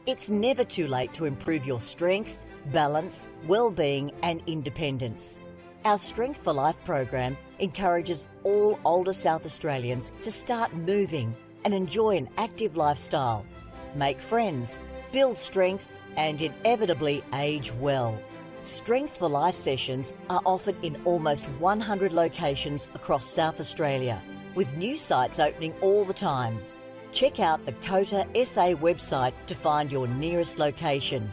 It's never too late to improve your strength, balance, well-being and independence. Our Strength for Life program encourages all older South Australians to start moving and enjoy an active lifestyle, make friends, build strength and inevitably age well. Strength for Life sessions are offered in almost 100 locations across South Australia, with new sites opening all the time. Check out the COTA.SA website to find your nearest location.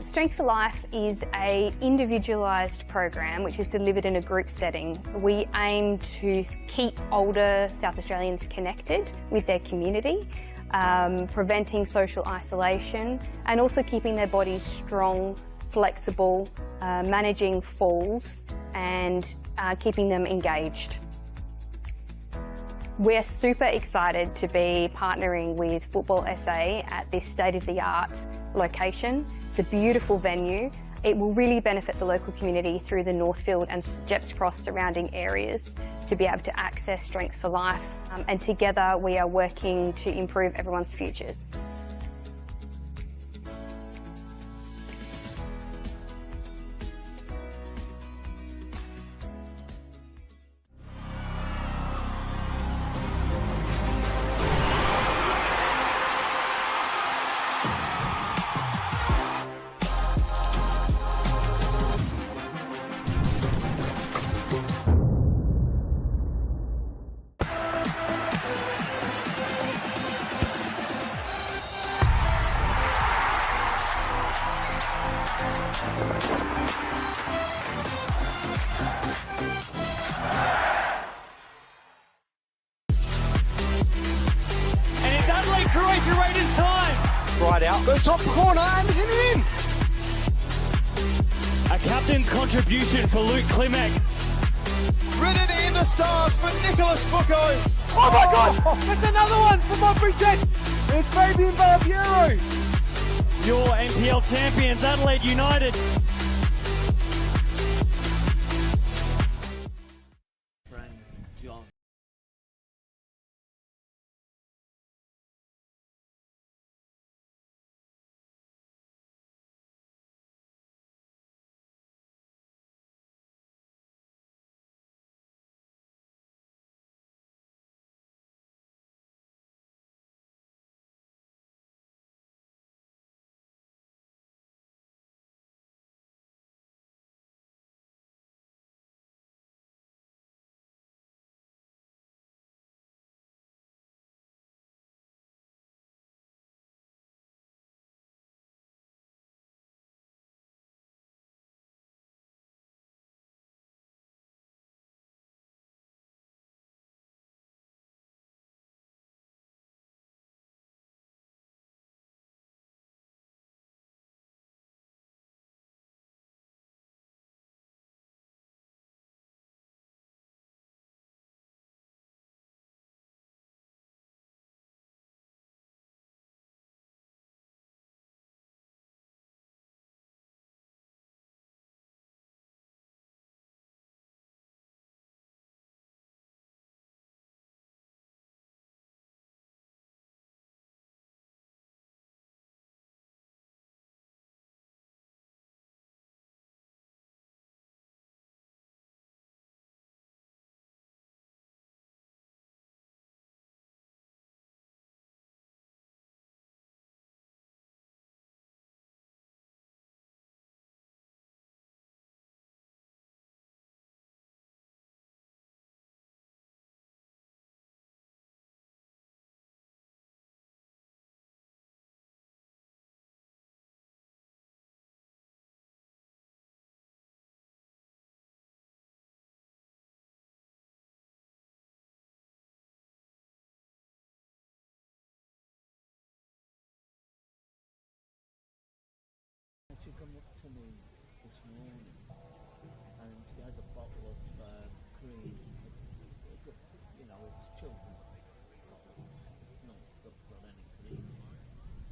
Strength for Life is an individualised program which is delivered in a group setting. We aim to keep older South Australians connected with their community, preventing social isolation and also keeping their bodies strong, flexible, managing falls and keeping them engaged. We're super excited to be partnering with Football SA at this state-of-the-art location. It's a beautiful venue. It will really benefit the local community through the Northfield and Gepps Cross surrounding areas to be able to access Strength for Life. And together we are working to improve everyone's futures. Croatia Raiders time. Right out, goes top corner and is in. A captain's contribution for Luke Klimek. Written in the stars for Nicholas Foucault. Oh my God, that's another one for Montbury Jet. It's Fabian Barbiero. Your NPL champions, Adelaide United. She come up to me this morning and she had a bottle of cream. You know, it's children's bottle. Not got any cream.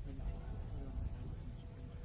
And she put it on the hand and she went,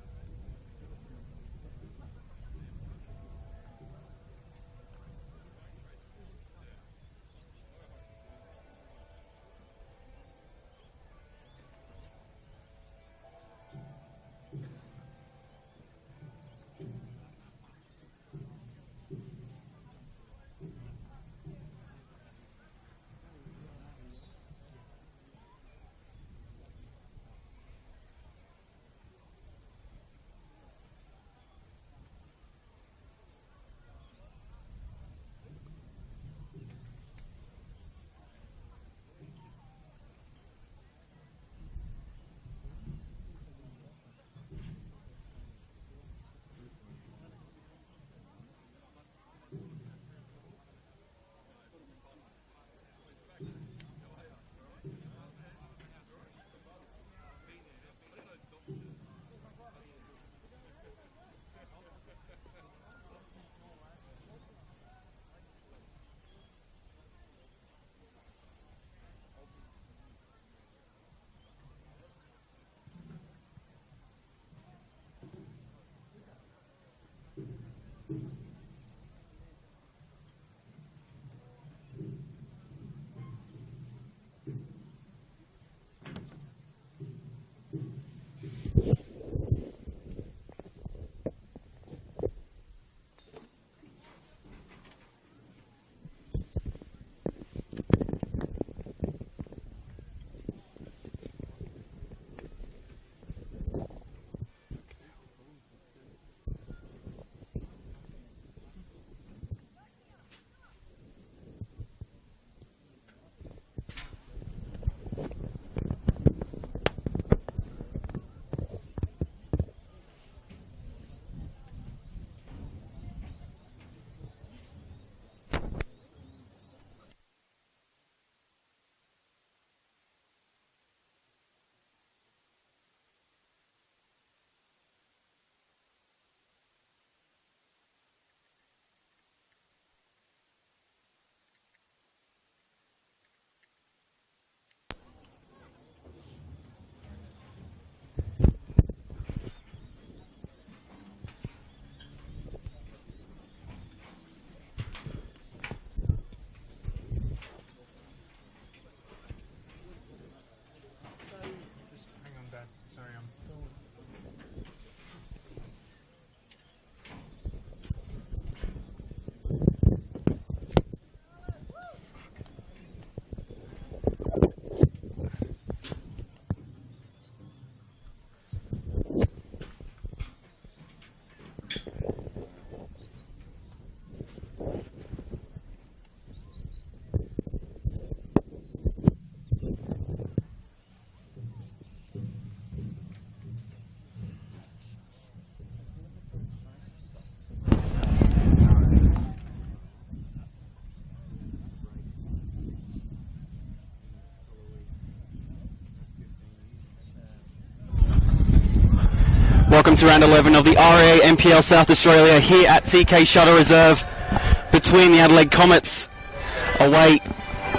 welcome to round 11 of the RA NPL South Australia here at TK Shutter Reserve between the Adelaide Comets away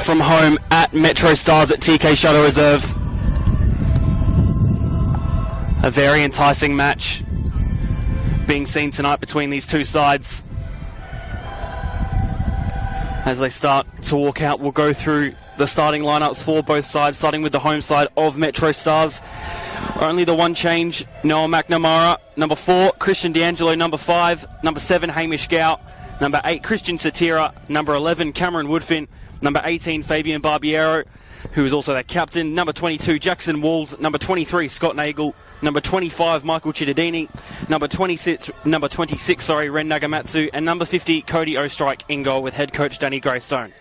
from home at MetroStars at TK Shutter Reserve. A very enticing match being seen tonight between these two sides. As they start to walk out, we'll go through the starting lineups for both sides, starting with the home side of MetroStars. Only the one change, Noah McNamara. Number 4, Christian D'Angelo. Number 5, number 7, Hamish Gow. Number 8, Christian Satira. Number 11, Cameron Woodfin. Number 18, Fabian Barbiero, who is also their captain. Number 22, Jackson Walls. Number 23, Scott Nagel. Number 25, Michael Chittadini. Number 26, Ren Nagamatsu. And number 50, Cody Ostrike in goal with head coach Danny Greystone.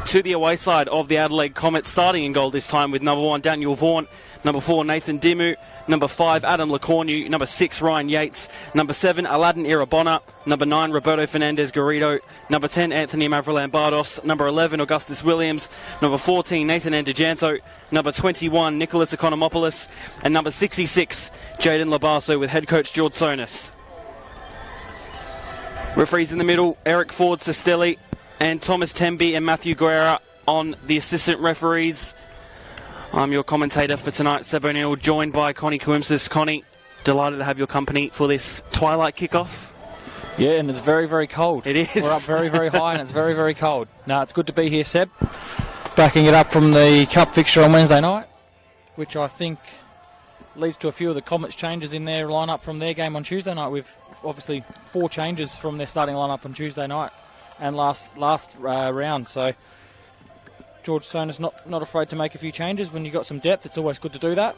To the away side of the Adelaide Comets, starting in goal this time with number 1, Daniel Vaughan. Number 4, Nathan Dimu. Number 5, Adam Lecornu. Number 6, Ryan Yates. Number 7, Aladdin Irabona. Number 9, Roberto Fernandez Garrido. Number 10, Anthony Mavrolambardos. Number 11, Augustus Williams. Number 14, Nathan Andijanto. Number 21, Nicholas Economopoulos. And number 66, Jaden Labasso with head coach George Sonis. Referees in the middle, Eric Ford Sestelli and Thomas Temby and Matthew Guerra on the assistant referees. I'm your commentator for tonight, Seb O'Neill, joined by Connie Coimsis. Connie, delighted to have your company for this twilight kickoff. Yeah, and it's very, very cold. It is. We're up very, very high and it's very, very cold. No, it's good to be here, Seb. Backing it up from the Cup fixture on Wednesday night, which I think leads to a few of the Comets changes in their lineup from their game on Tuesday night. With obviously 4 changes from their starting lineup on Tuesday night and last round. So George Sonis not afraid to make a few changes when you've got some depth. It's always good to do that.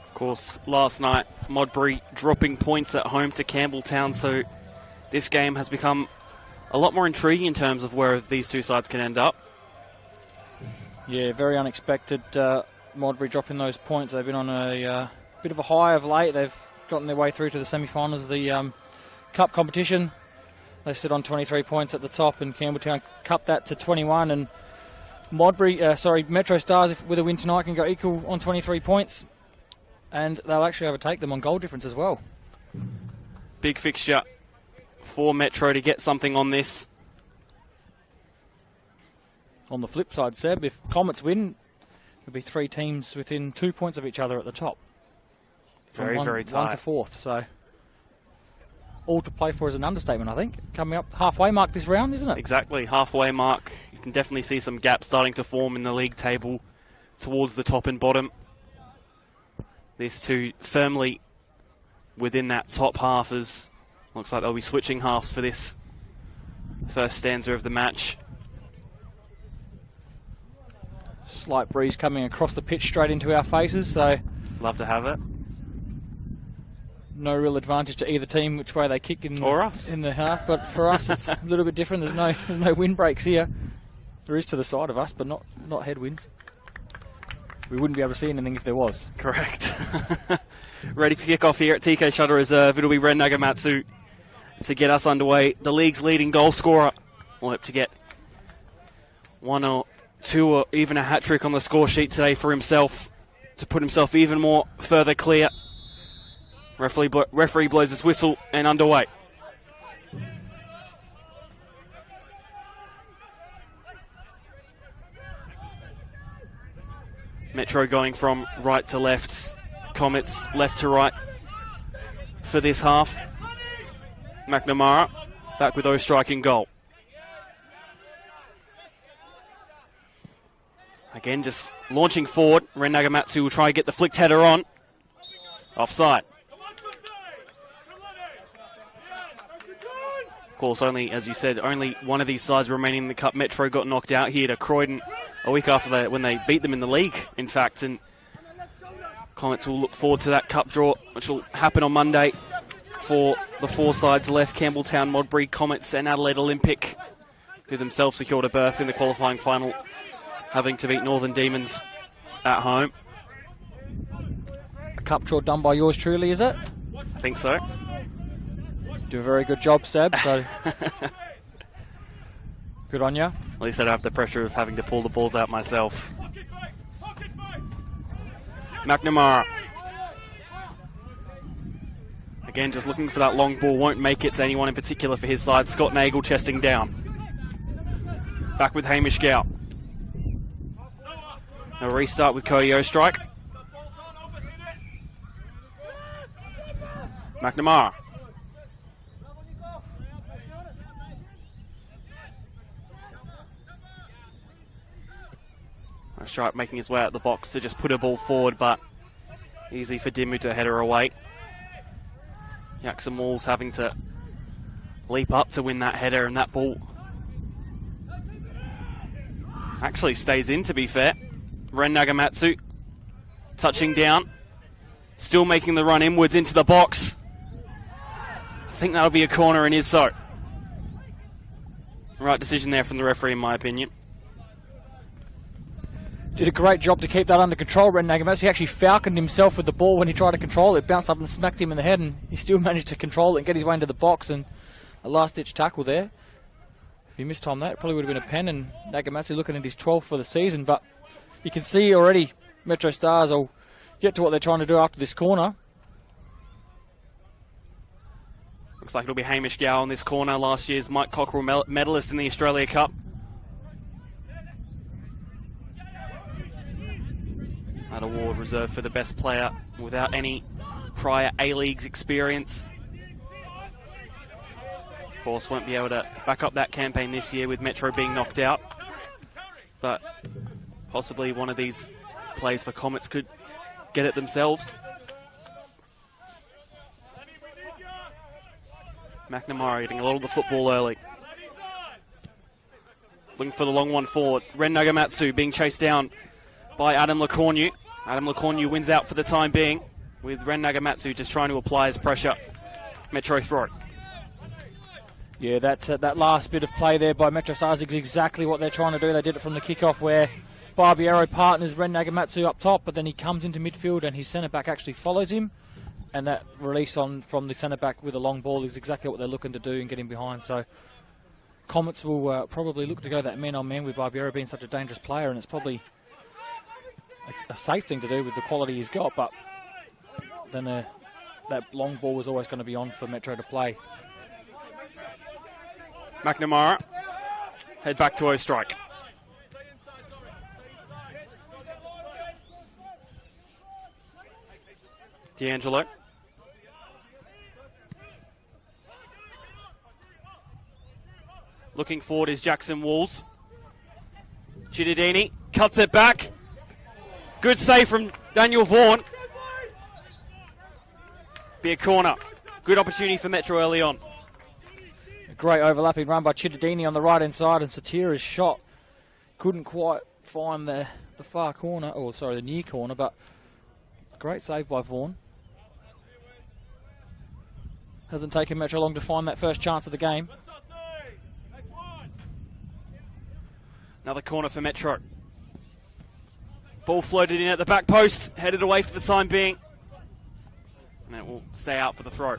Of course, last night, Modbury dropping points at home to Campbelltown, so this game has become a lot more intriguing in terms of where these two sides can end up. Yeah, very unexpected. Modbury dropping those points. They've been on a bit of a high of late. They've gotten their way through to the semi-finals of the Cup competition. They sit on 23 points at the top, and Campbelltown cupped that to 21. And MetroStars, with a win tonight, can go equal on 23 points, and they'll actually overtake them on goal difference as well. Big fixture for Metro to get something on this. On the flip side, Seb, if Comets win, there'll be 3 teams within 2 points of each other at the top. Very tight. 1 to 4th, so all to play for is an understatement, I think. Coming up halfway mark this round, isn't it? Exactly, halfway mark. You can definitely see some gaps starting to form in the league table towards the top and bottom. These two firmly within that top half, as looks like they'll be switching halves for this first stanza of the match. Slight breeze coming across the pitch straight into our faces, so love to have it. No real advantage to either team which way they kick in the half, but for us it's a little bit different. There's no wind breaks here. There is to the side of us, but not headwinds. We wouldn't be able to see anything if there was. Correct. Ready to kick off here at TK Shutter Reserve. It'll be Ren Nagamatsu to get us underway. The league's leading goal scorer will hope to get 1 or 2 or even a hat-trick on the score sheet today for himself to put himself even more further clear. Referee blows his whistle and underway. Metro going from right to left, Comets left to right for this half. McNamara back with Ostrike in goal. Again, just launching forward. Ren Nagamatsu will try and get the flicked header on. Offside. Of course, only, as you said, only one of these sides remaining in the Cup. Metro got knocked out here to Croydon a week after when they beat them in the league, in fact. And Comets will look forward to that Cup draw, which will happen on Monday for the 4 sides left. Campbelltown, Modbury, Comets and Adelaide Olympic, who themselves secured a berth in the qualifying final, having to beat Northern Demons at home. A Cup draw done by yours truly, is it? I think so. Do a very good job, Seb. So Good on you. At least I don't have the pressure of having to pull the balls out myself. McNamara. Again, just looking for that long ball. Won't make it to anyone in particular for his side. Scott Nagel chesting down. Back with Hamish Gow. A restart with Cody Ostrike. McNamara. Ostrike making his way out the box to just put a ball forward, but easy for Dimmu to head her away. Jackson Walls having to leap up to win that header, and that ball actually stays in, to be fair. Ren Nagamatsu touching down, still making the run inwards into the box. I think that'll be a corner, and is so. Right decision there from the referee, in my opinion. Did a great job to keep that under control, Ren Nagamatsu. He actually falconed himself with the ball when he tried to control it. Bounced up and smacked him in the head, and he still managed to control it and get his way into the box. And a last-ditch tackle there. If he mistimed that, it probably would have been a pen, and Nagamatsu looking at his 12th for the season. But you can see already MetroStars will get to what they're trying to do after this corner. Looks like it'll be Hamish Gow on this corner, last year's Mike Cockerell medalist in the Australia Cup. That award reserved for the best player without any prior A-Leagues experience. Of course, won't be able to back up that campaign this year with Metro being knocked out. But possibly one of these plays for Comets could get it themselves. McNamara getting a lot of the football early. Looking for the long one forward. Ren Nagamatsu being chased down by Adam Lecornu. Adam Lecornu wins out for the time being, with Ren Nagamatsu just trying to apply his pressure. Metro throw. Yeah, that last bit of play there by MetroStars is exactly what they're trying to do. They did it from the kickoff where Barbiero partners Ren Nagamatsu up top, but then he comes into midfield and his centre-back actually follows him. And that release from the centre-back with a long ball is exactly what they're looking to do and get him behind. So Comets will probably look to go that man-on-man with Barbiero being such a dangerous player, and it's probably a safe thing to do with the quality he's got, but then that long ball was always going to be on for Metro to play. McNamara head back to Ostrike. D'Angelo. Looking forward is Jackson Walls. Chidadini cuts it back. Good save from Daniel Vaughan. Be a corner. Good opportunity for Metro early on. A great overlapping run by Chidadini on the right-hand side, and Satira's shot couldn't quite find the far corner, or sorry, the near corner, but great save by Vaughan. Hasn't taken Metro long to find that first chance of the game. Another corner for Metro. Ball floated in at the back post, headed away for the time being. And it will stay out for the throw.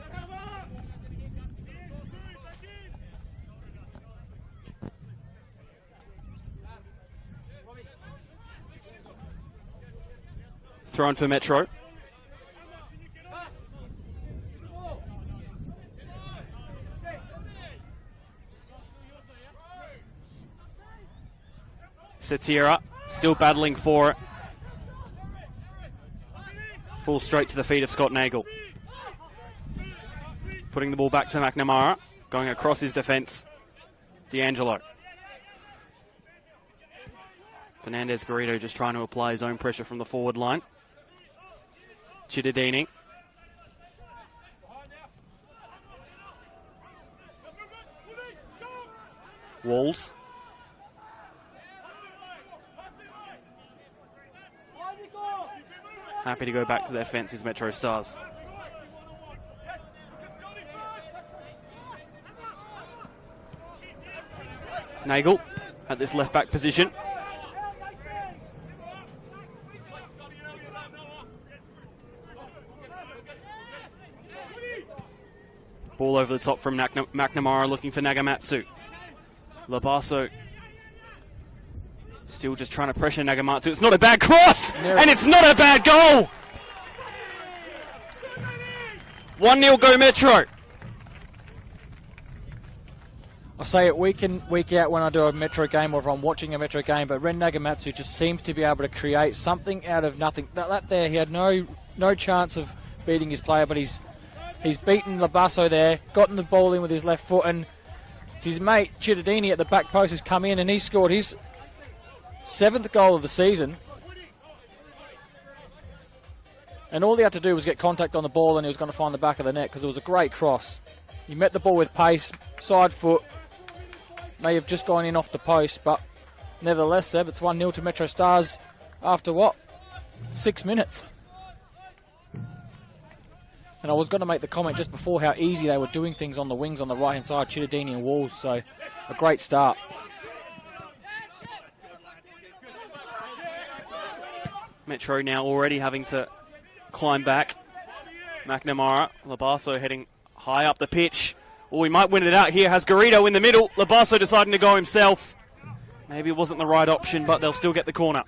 Thrown for Metro. Satira still battling for it. Full straight to the feet of Scott Nagel. Putting the ball back to McNamara. Going across his defence. D'Angelo. Fernandez Garrido just trying to apply his own pressure from the forward line. Chidadini. Walls. Happy to go back to their fences, MetroStars. Nagel at this left back position. Ball over the top from McNamara, looking for Nagamatsu. Labasso still just trying to pressure Nagamatsu. It's not a bad cross, and it's not a bad goal. 1-0 go Metro. I say it week in, week out when I do a Metro game or if I'm watching a Metro game, but Ren Nagamatsu just seems to be able to create something out of nothing. That there, he had no chance of beating his player, but he's beaten Labasso there, gotten the ball in with his left foot, and it's his mate Cittadini at the back post who's come in and he's scored his 7th goal of the season. And all he had to do was get contact on the ball and he was going to find the back of the net because it was a great cross. He met the ball with pace, side foot. May have just gone in off the post, but nevertheless, Seb, it's 1-0 to MetroStars after what? 6 minutes. And I was going to make the comment just before how easy they were doing things on the wings on the right-hand side, Cittadini and Walls, so a great start. Metro now already having to climb back. McNamara, Labasso heading high up the pitch. Oh, he might win it out here. Has Garrido in the middle. Labasso deciding to go himself. Maybe it wasn't the right option, but they'll still get the corner.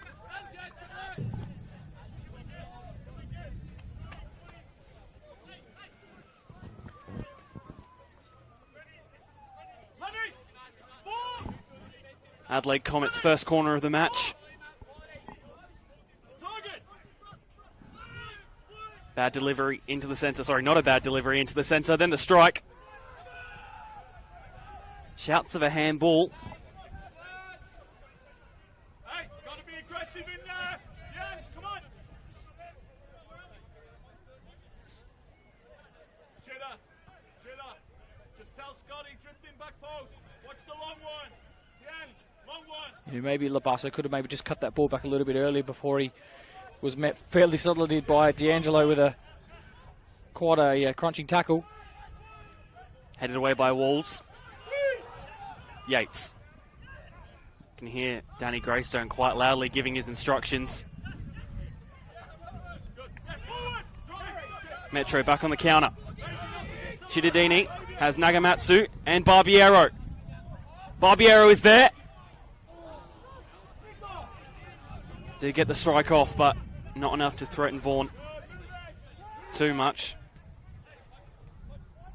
Adelaide Comets' first corner of the match. Bad delivery into the centre. Sorry, not a bad delivery into the centre. Then the strike. Shouts of a handball. Hey, gotta be aggressive in there. Yeah, come on. Chilla. Just tell Scotty, drifting back post. Watch the long one. Long one. Yeah, maybe Labasso could have maybe just cut that ball back a little bit earlier before he was met fairly solidly by D'Angelo with quite a crunching tackle. Headed away by Walls. Yates. You can hear Danny Greystone quite loudly giving his instructions. Metro back on the counter. Cittadini has Nagamatsu and Barbiero. Barbiero is there. Did get the strike off, but not enough to threaten Vaughan too much.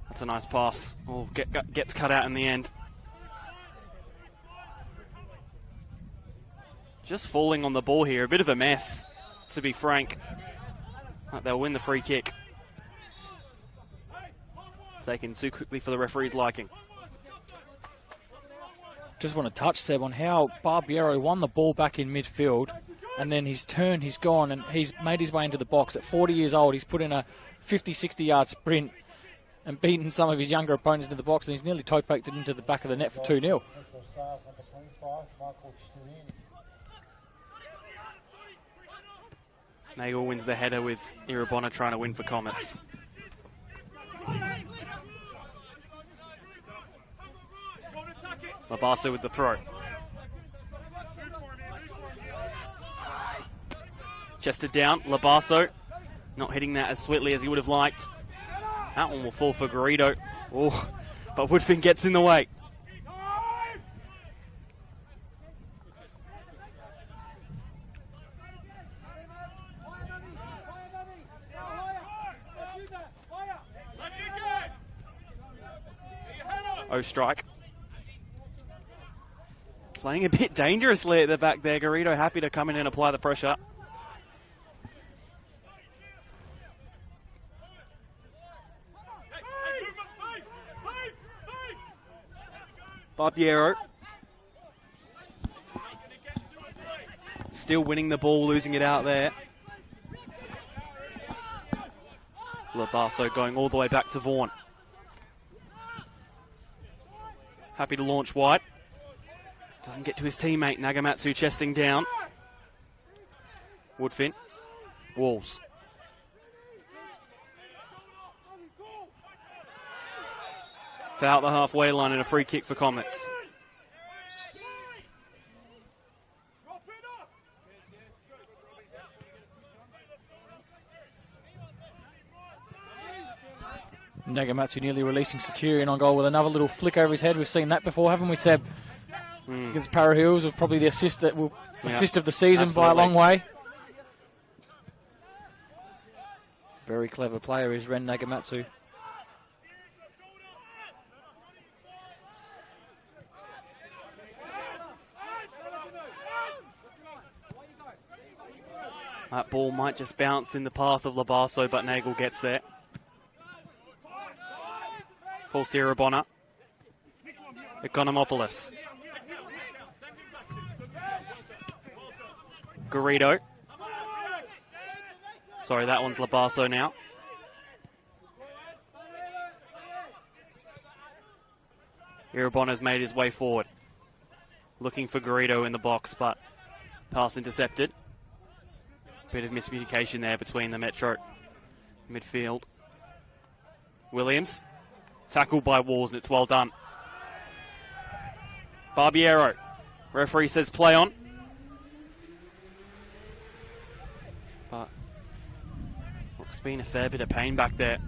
That's a nice pass. Oh, gets cut out in the end. Just falling on the ball here. A bit of a mess, to be frank. But they'll win the free kick. Taken too quickly for the referee's liking. Just want to touch, Seb, on how Barbiero won the ball back in midfield, and then he's turned, he's gone, and he's made his way into the box. At 40 years old, he's put in a 50, 60-yard sprint and beaten some of his younger opponents into the box, and he's nearly toe-poked it into the back of the net for 2-0. Nagel wins the header with Irabona trying to win for Comets. Labasso with the throw. Chested down, Labasso not hitting that as sweetly as he would have liked. That one will fall for Garrido. Oh, but Woodfin gets in the way. Oh, strike. Playing a bit dangerously at the back there. Garrido happy to come in and apply the pressure. Barbiero. Still winning the ball, losing it out there. Labasso going all the way back to Vaughan. Happy to launch wide. Doesn't get to his teammate, Nagamatsu chesting down. Woodfin. Walls. Foul the halfway line and a free kick for Comets. Nagamatsu nearly releasing Satirian on goal with another little flick over his head. We've seen that before, haven't we, Seb? against Para Hills was probably the assist that will assist of the season absolutely. by a long way. Very clever player is Ren Nagamatsu. That ball might just bounce in the path of Labaso, but Nagel gets there. Falls to Irabona. Economopoulos. Garrido. Sorry, that one's Labaso now. Irabona's made his way forward. Looking for Garrido in the box, but pass intercepted. Bit of miscommunication there between the Metro midfield. Williams. Tackled by Walls, and it's well done. Barbiero. Referee says play on. But looks been a fair bit of pain back there.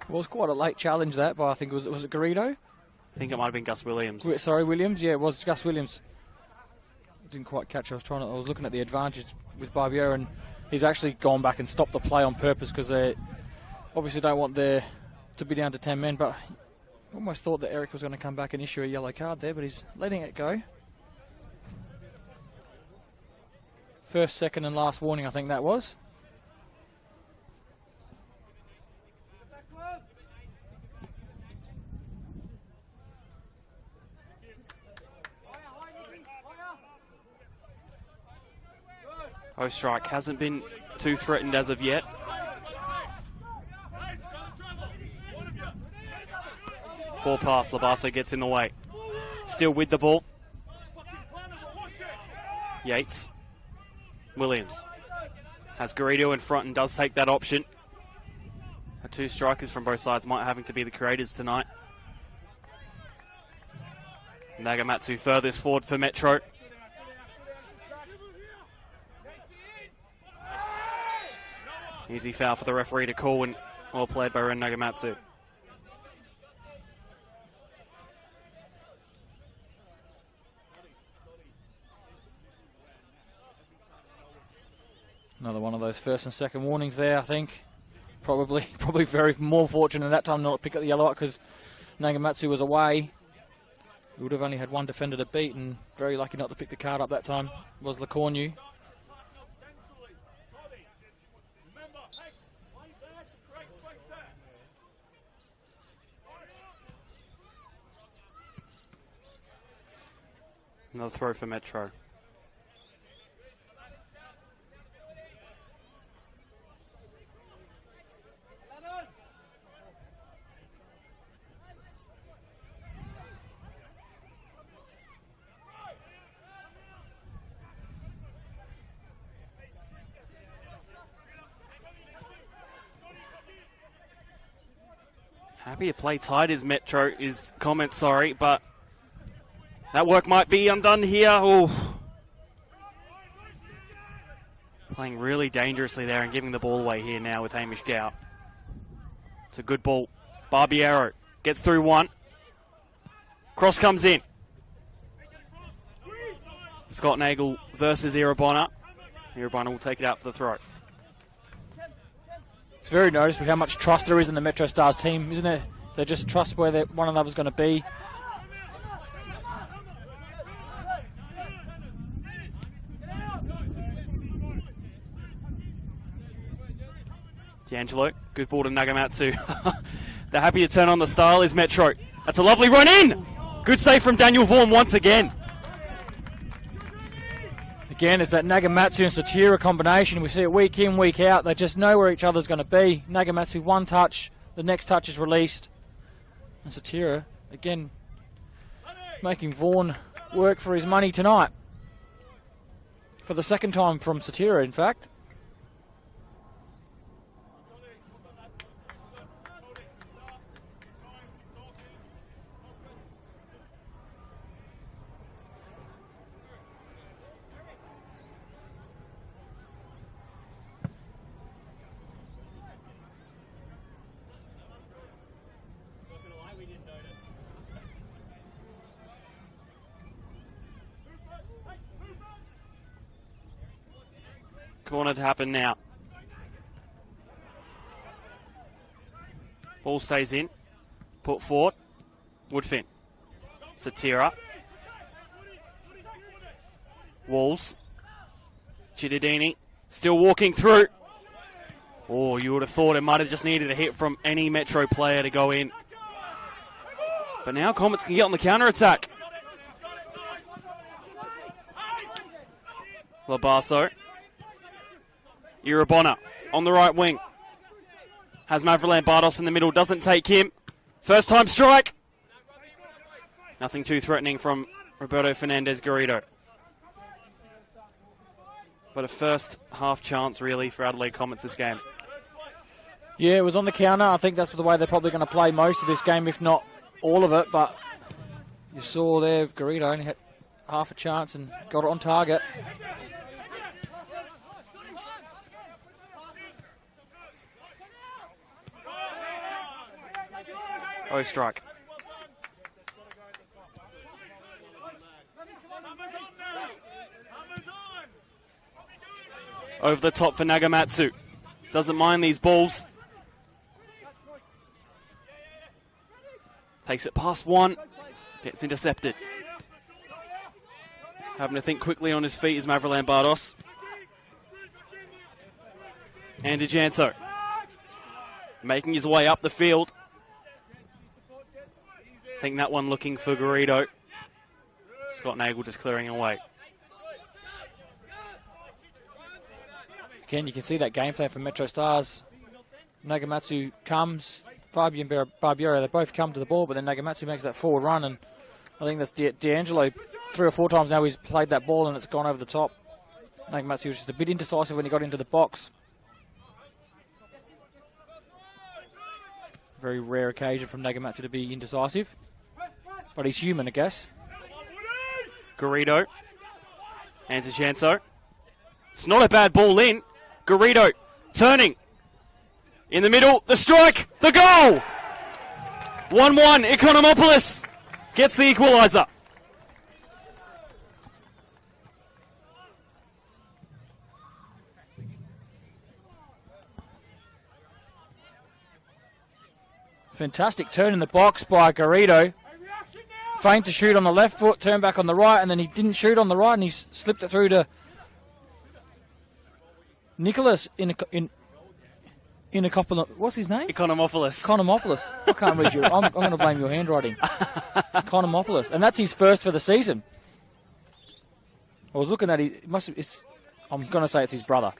It was quite a late challenge that, but I think was it Garrido? I think it might have been Gus Williams. Sorry, Williams. Yeah, it was Gus Williams. Didn't quite catch. I was looking at the advantage with Barbiero, and he's actually gone back and stopped the play on purpose because they obviously don't want there to be down to 10 men. But almost thought that Eric was going to come back and issue a yellow card there, but he's letting it go. First, second, and last warning, I think that was. Ostrike hasn't been too threatened as of yet. Poor pass, Labaso gets in the way. Still with the ball. Yates. Williams. Has Garrido in front and does take that option. Our two strikers from both sides might having to be the creators tonight. Nagamatsu furthest forward for Metro. Easy foul for the referee to call, and well played by Ren Nagamatsu. Another one of those first and second warnings there, I think. Probably very more fortunate that time not to pick up the yellow because Nagamatsu was away. He would have only had one defender to beat, and very lucky not to pick the card up that time was Lacornu. Another throw for Metro. Happy to play tight is Metro, is Comets, sorry, but that work might be undone here. Oh. Playing really dangerously there and giving the ball away here now with Hamish Gow. It's a good ball. Barbiero gets through one. Cross comes in. Scott Nagel versus Irabona. Irabona will take it out for the throw. It's very noticeable how much trust there is in the MetroStars team, isn't it? They just trust where one another's going to be. D'Angelo, good ball to Nagamatsu. They're happy to turn on the style is Metro. That's a lovely run in. Good save from Daniel Vaughan once again. Again, it's that Nagamatsu and Satira combination. We see it week in, week out. They just know where each other's going to be. Nagamatsu, one touch. The next touch is released. And Satira, again, making Vaughan work for his money tonight. For the second time from Satira, in fact. Corner to happen now. Ball stays in. Put forward. Woodfin. Satira. Walls. Chittadini. Still walking through. Oh, you would have thought it might have just needed a hit from any Metro player to go in. But now Comets can get on the counter-attack. Labasso. Irabona on the right wing. Has Mavrilan Bardos in the middle. Doesn't take him. First time strike. Nothing too threatening from Roberto Fernandez Garrido. But a first half chance really for Adelaide Comets this game. Yeah, it was on the counter. I think that's the way they're probably going to play most of this game, if not all of it. But you saw there, Garrido only had half a chance and got it on target. Oh, strike. Over the top for Nagamatsu. Doesn't mind these balls. Takes it past one. Gets intercepted. Having to think quickly on his feet is Mavrilan Bardos. And DeJanto. Making his way up the field. I think that one looking for Garrido. Scott Nagel just clearing away. Again, you can see that game plan from MetroStars. Nagamatsu comes, Fabi and Barbiero, they both come to the ball, but then Nagamatsu makes that forward run, and I think that's D'Angelo. 3 or 4 times now he's played that ball and it's gone over the top. Nagamatsu was just a bit indecisive when he got into the box. Very rare occasion from Nagamatsu to be indecisive, but he's human, I guess. Garrido. And DeJanto. It's not a bad ball in. Garrido turning. In the middle, the strike, the goal! 1-1, Economopoulos gets the equaliser. Fantastic turn in the box by Garrido. Feigned to shoot on the left foot, turned back on the right, and then he didn't shoot on the right, and he slipped it through to Nicholas in a couple of, what's his name? Economopoulos. I can't read you. I'm going to blame your handwriting. Economopoulos, and that's his first for the season. I was looking at I'm going to say it's his brother.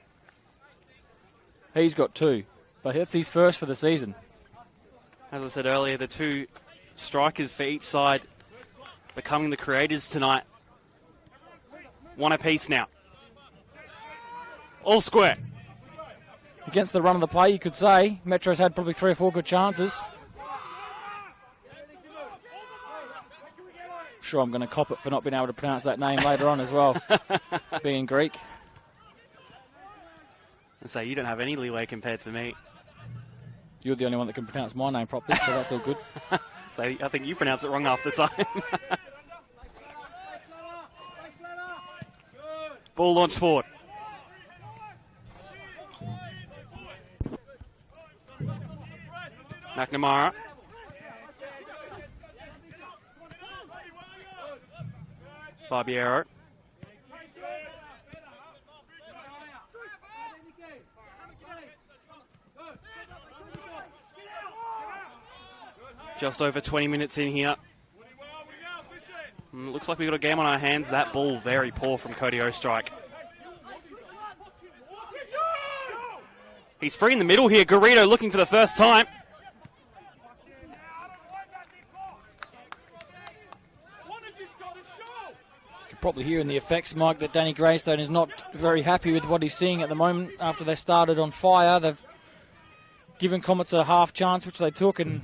He's got 2, but that's his first for the season. As I said earlier, the 2 strikers for each side becoming the creators tonight. 1 apiece now. All square. Against the run of the play, you could say. Metro's had probably 3 or 4 good chances. Sure, I'm going to cop it for not being able to pronounce that name later on as well, being Greek. So you don't have any leeway compared to me. You're the only one that can pronounce my name properly, so that's all good. So I think you pronounce it wrong half the time. Ball launched forward. McNamara. Barbiero. Just over 20 minutes in here. Looks like we've got a game on our hands. That ball very poor from Cody Ostrike. He's free in the middle here. Garrido looking for the first time. You can probably hear in the effects, Mike, that Danny Greystone is not very happy with what he's seeing at the moment after they started on fire. They've given Comets a half chance, which they took, and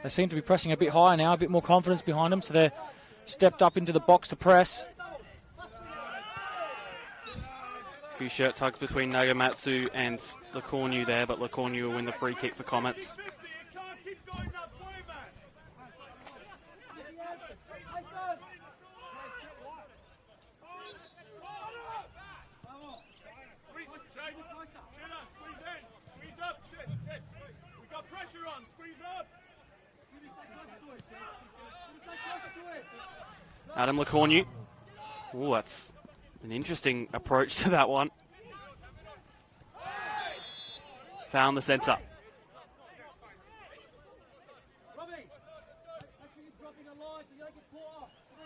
they seem to be pressing a bit higher now, a bit more confidence behind them, so they're stepped up into the box to press. A few shirt tugs between Nagamatsu and Lecornu there, but Lecornu will win the free kick for Comets. Adam Lecornu. Oh, that's an interesting approach to that one. Found the centre.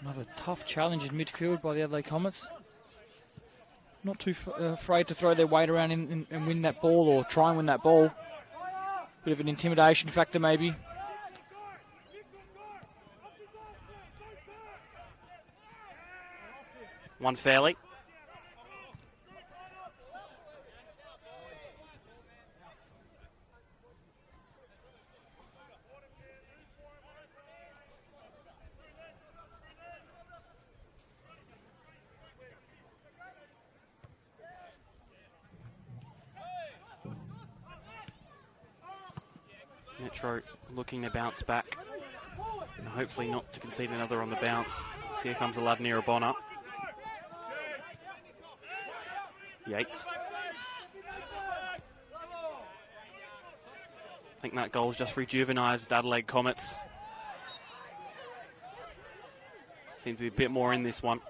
Another tough challenge in midfield by the Adelaide Comets. Not too afraid to throw their weight around and win that ball, or try and win that ball. Bit of an intimidation factor maybe. One fairly. Metro looking to bounce back and hopefully not to concede another on the bounce. Here comes Aladnir Abona. Yates. I think that goal's just rejuvenised the Adelaide Comets. Seems to be a bit more in this one.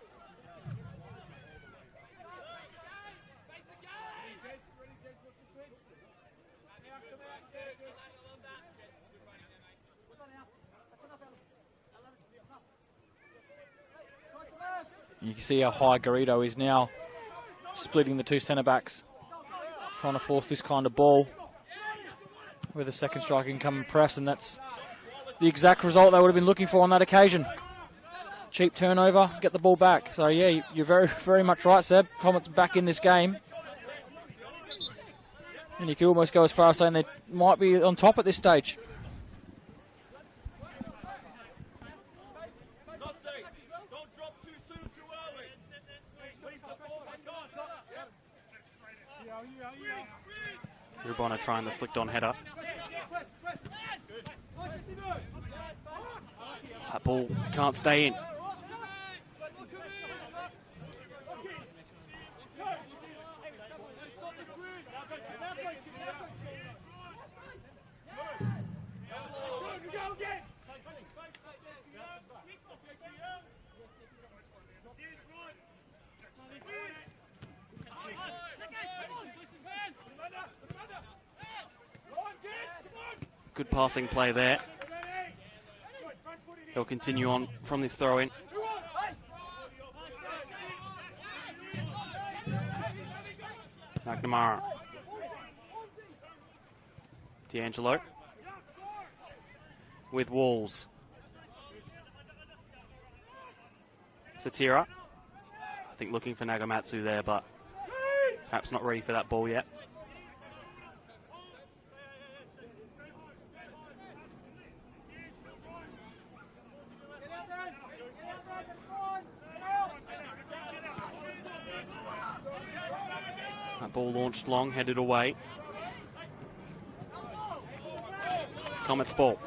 You can see how high Garrido is now, splitting the two centre-backs, trying to force this kind of ball where the second striker can come and press, and that's the exact result they would have been looking for on that occasion. Cheap turnover, get the ball back. So yeah, you're very, very much right, Seb. Comets back in this game. And you could almost go as far as saying they might be on top at this stage. Rubona trying the flicked on header. That ball can't stay in. Good passing play there. They'll continue on from this throw-in. McNamara. D'Angelo. With Walls. Satira. I think looking for Nagamatsu there, but perhaps not ready for that ball yet. That ball launched long, headed away. Comets ball.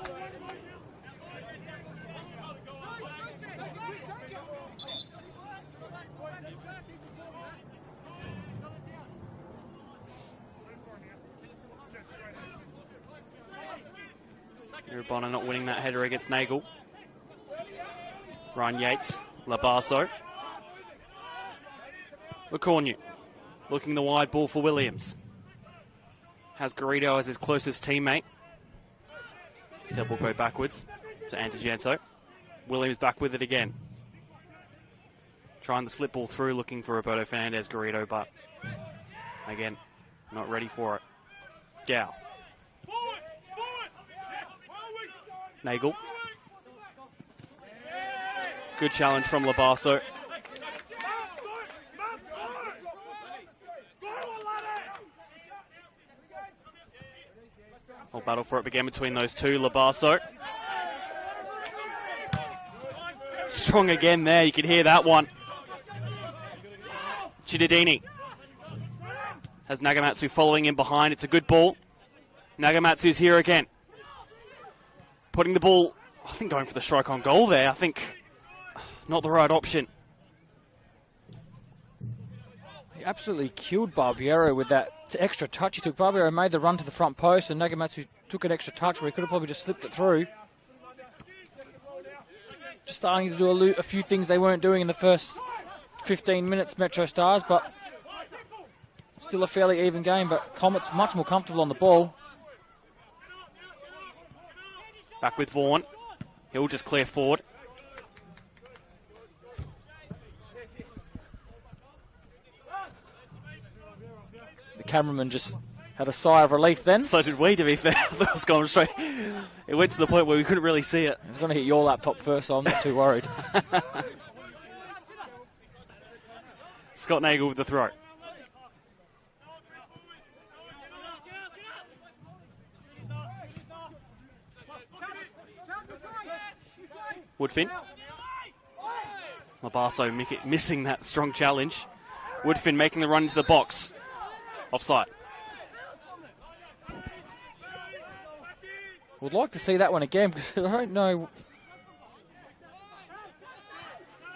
Bonner not winning that header against Nagel. Ryan Yates, Labasso. Lecornu looking the wide ball for Williams. Has Garrido as his closest teammate. Step will go backwards to Antijanto. Williams back with it again. Trying the slip ball through, looking for Roberto Fernandez Garrido, but again, not ready for it. Gow. Nagel. Good challenge from Labasso. Whole battle for it began between those two. Labasso. Strong again there, you can hear that one. Chidadini has Nagamatsu following in behind. It's a good ball. Nagamatsu's here again. Putting the ball, I think going for the strike on goal there. I think not the right option. He absolutely killed Barbiero with that extra touch he took. Barbiero made the run to the front post and Nagamatsu took an extra touch where he could have probably just slipped it through. just starting to do a few things they weren't doing in the first 15 minutes, MetroStars, but still a fairly even game, but Comets much more comfortable on the ball. Back with Vaughan. He'll just clear forward. The cameraman just had a sigh of relief then. So did we, to be fair. That was going straight. It went to the point where we couldn't really see it. It's going to hit your laptop first, so I'm not too worried. Scott Nagel with the throw. Woodfin. Labasso missing that strong challenge. Woodfin making the run into the box. Offside. Would like to see that one again, because I don't know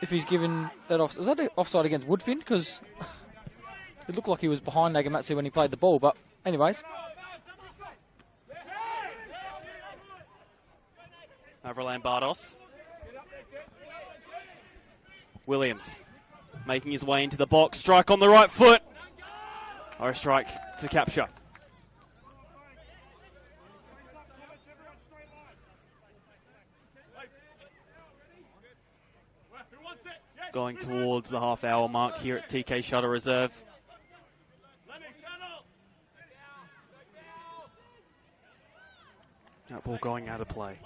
if he's given that off. Was that an offside against Woodfin? Because it looked like he was behind Nagamatsu when he played the ball. But anyways. Over Lambardos. Williams making his way into the box. Strike on the right foot. Or a strike to capture. Going towards the half-hour mark here at TK Shuttle Reserve. That ball going out of play.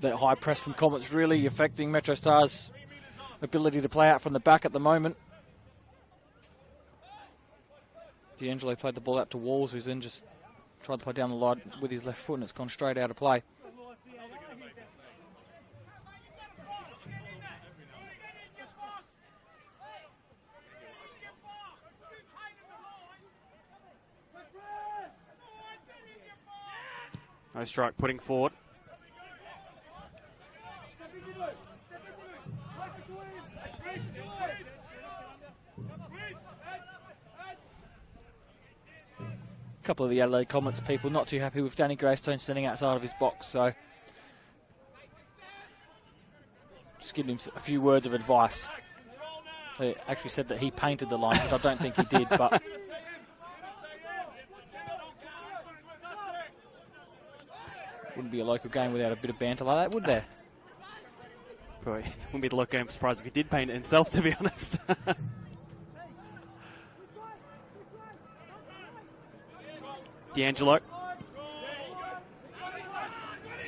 That high press from Comets really affecting MetroStars' ability to play out from the back at the moment. D'Angelo played the ball out to Walls, who's then just tried to play down the line with his left foot, and it's gone straight out of play. No strike putting forward. A couple of the Adelaide Comets people not too happy with Danny Greystone standing outside of his box, so just giving him a few words of advice. They actually said that he painted the line, which I don't think he did, but wouldn't be a local game without a bit of banter like that, would there? Probably wouldn't be the local game surprised if he did paint it himself, to be honest. D'Angelo.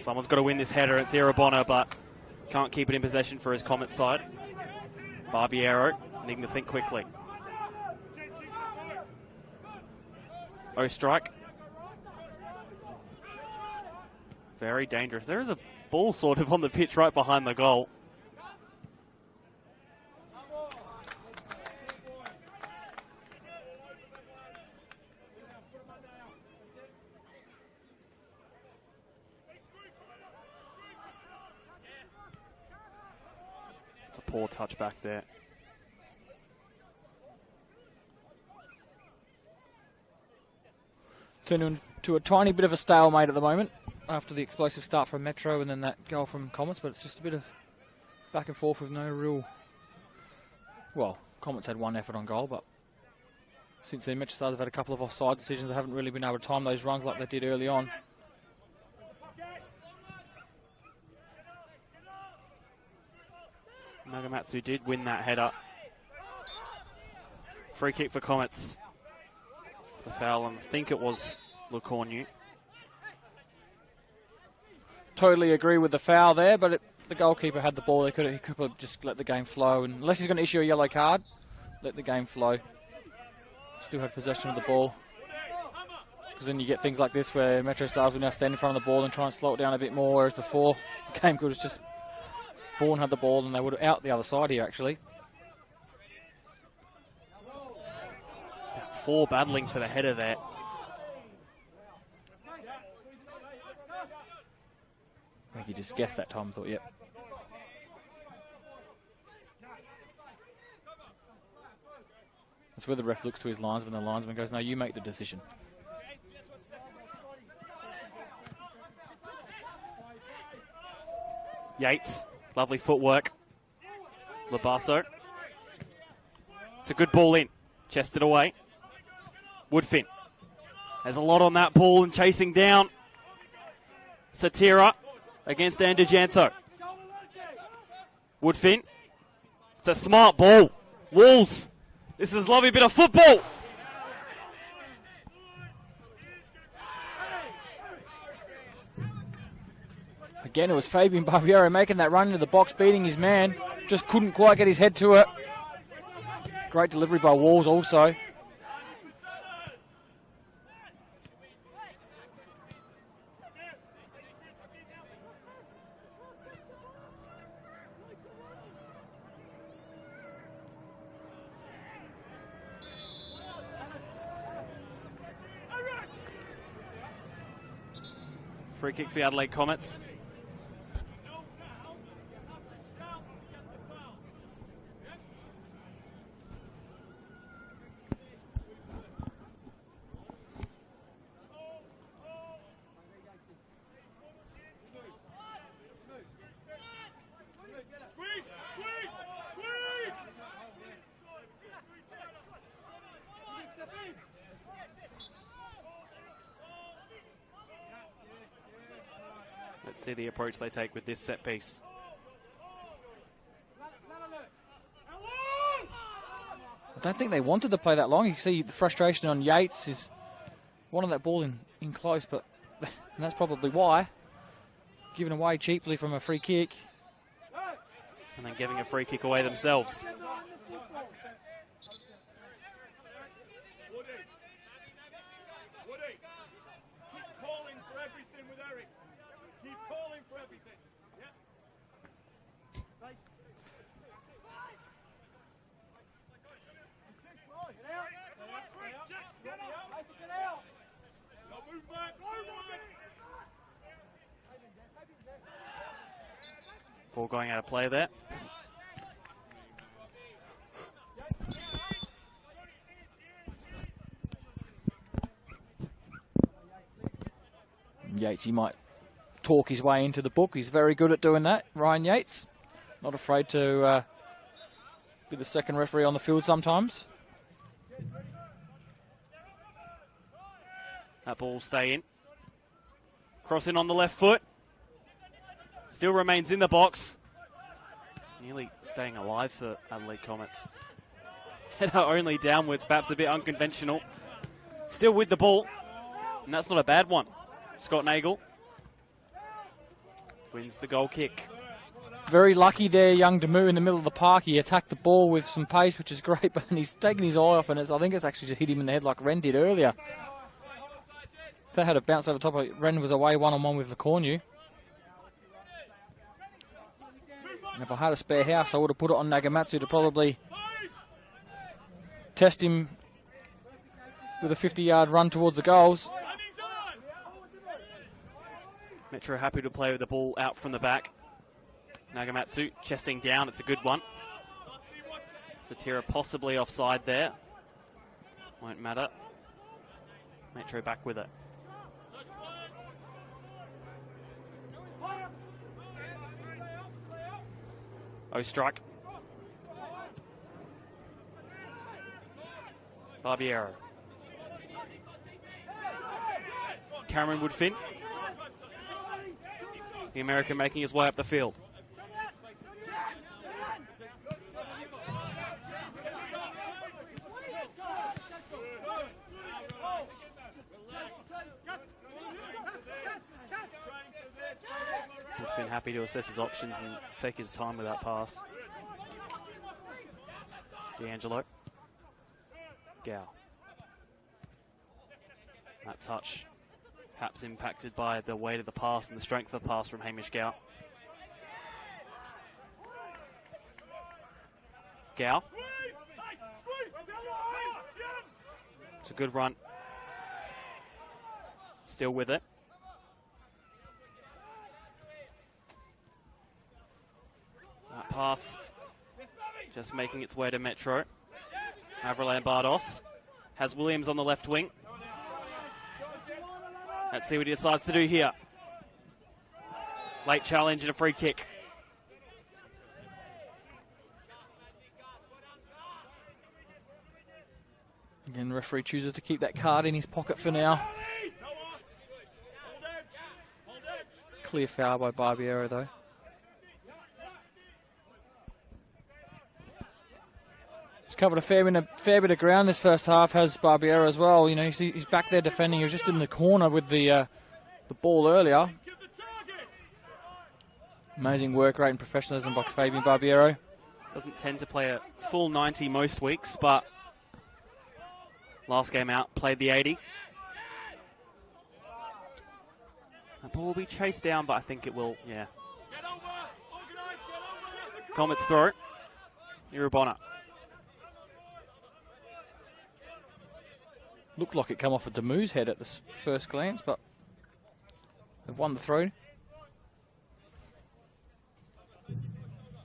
Someone's got to win this header. It's Irabona, but can't keep it in possession for his Comet side. Barbiero needing to think quickly. strike. Very dangerous. There is a ball sort of on the pitch right behind the goal. It's a poor touch back there. Turning to a tiny bit of a stalemate at the moment after the explosive start from Metro and then that goal from Comets, but it's just a bit of back and forth with no real... Well, Comets had one effort on goal, but since then MetroStars have had a couple of offside decisions. They haven't really been able to time those runs like they did early on. Nagamatsu did win that header. Free kick for Comets. The foul, and I think it was Lucornu. Totally agree with the foul there, but the goalkeeper had the ball. He could have just let the game flow, and unless he's going to issue a yellow card, let the game flow. Still had possession of the ball. Because then you get things like this where MetroStars will now stand in front of the ball and try and slow it down a bit more, whereas before the game could have just... Vaughan had the ball and they would have out the other side here actually. Four battling for the header there. I think he just guessed that time and thought, yep. That's where the ref looks to his linesman and the linesman goes, no, you make the decision. Yates Lovely footwork. Labasso. It's a good ball in. Chested away. Woodfin. There's a lot on that ball and chasing down. Satira against Andijanto. Woodfin. It's a smart ball. Wolves. This is a lovely bit of football. Again, it was Fabian Barbiero making that run into the box, beating his man. Just couldn't quite get his head to it. Great delivery by Walls also. Free kick for the Adelaide Comets. Let's see the approach they take with this set piece. I don't think they wanted to play that long. You can see the frustration on Yates. Is wanted that ball in close, but and that's probably why. Given away cheaply from a free kick. And then giving a free kick away themselves. Ball going out of play there. Yates, he might talk his way into the book. He's very good at doing that, Ryan Yates. Not afraid to be the second referee on the field sometimes. That ball will stay in. Crossing on the left foot. Still remains in the box. Nearly staying alive for Adelaide Comets. Header only downwards, perhaps a bit unconventional. Still with the ball. And that's not a bad one. Scott Nagel wins the goal kick. Very lucky there, young Damu in the middle of the park. He attacked the ball with some pace, which is great, but then he's taken his eye off, and I think it's actually just hit him in the head like Ren did earlier. If they had a bounce over the top of it, Ren was away one-on-one with LeCornu. And if I had a spare house, I would have put it on Nagamatsu to probably test him with a 50-yard run towards the goals. Metro happy to play with the ball out from the back. Nagamatsu chesting down, it's a good one. Satira possibly offside there. Won't matter. Metro back with it. Strike. Barbiero. Cameron Woodfin. The American making his way up the field. Woodfin happy to assess his options and take his time with that pass. D'Angelo. Gow. That touch perhaps impacted by the weight of the pass and the strength of the pass from Hamish Gow. Gow. It's a good run. Still with it. That pass just making its way to Metro. Avril Bardos has Williams on the left wing. Let's see what he decides to do here. Late challenge and a free kick. And the referee chooses to keep that card in his pocket for now. Clear foul by Barbiero, though. He's covered a fair bit of ground this first half, has Barbiero as well. You know, he's back there defending. He was just in the corner with the ball earlier. Amazing work rate and professionalism by Fabian Barbiero. Doesn't tend to play a full 90 most weeks, but last game out, played the 80. That ball will be chased down, but I think it will, yeah. Comets throw. Irabona. Looked like it come off of Demu's head at the first glance, but they've won the throw.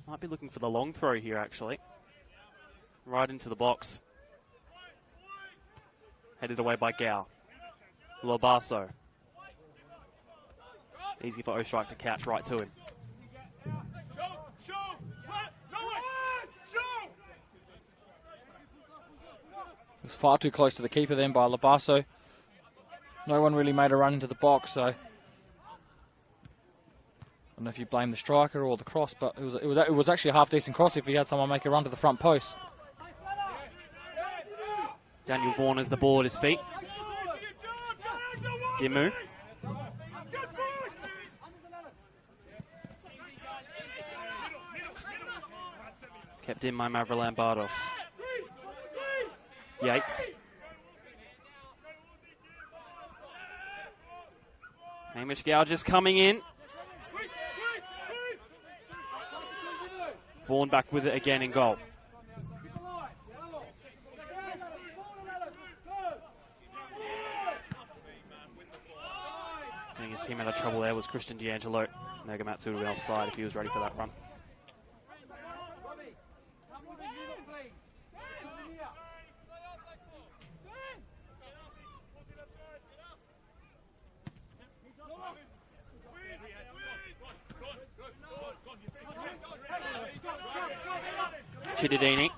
Might be looking for the long throw here, actually. Right into the box. Headed away by Gao. Lobaso. Easy for Ostrike to catch right to him. It was far too close to the keeper then by Lobaso. No one really made a run into the box, so I don't know if you blame the striker or the cross, but it was actually a half-decent cross if he had someone make a run to the front post. Daniel Vaughan has the ball at his feet. Dimu. Kept in by Mavrolan Bardos. Yates. Hamish Gow just coming in. Vaughan back with it again in goal. Getting his team out of trouble there was Christian D'Angelo. Nagamatsu would have been offside if he was ready for that run. Chidadini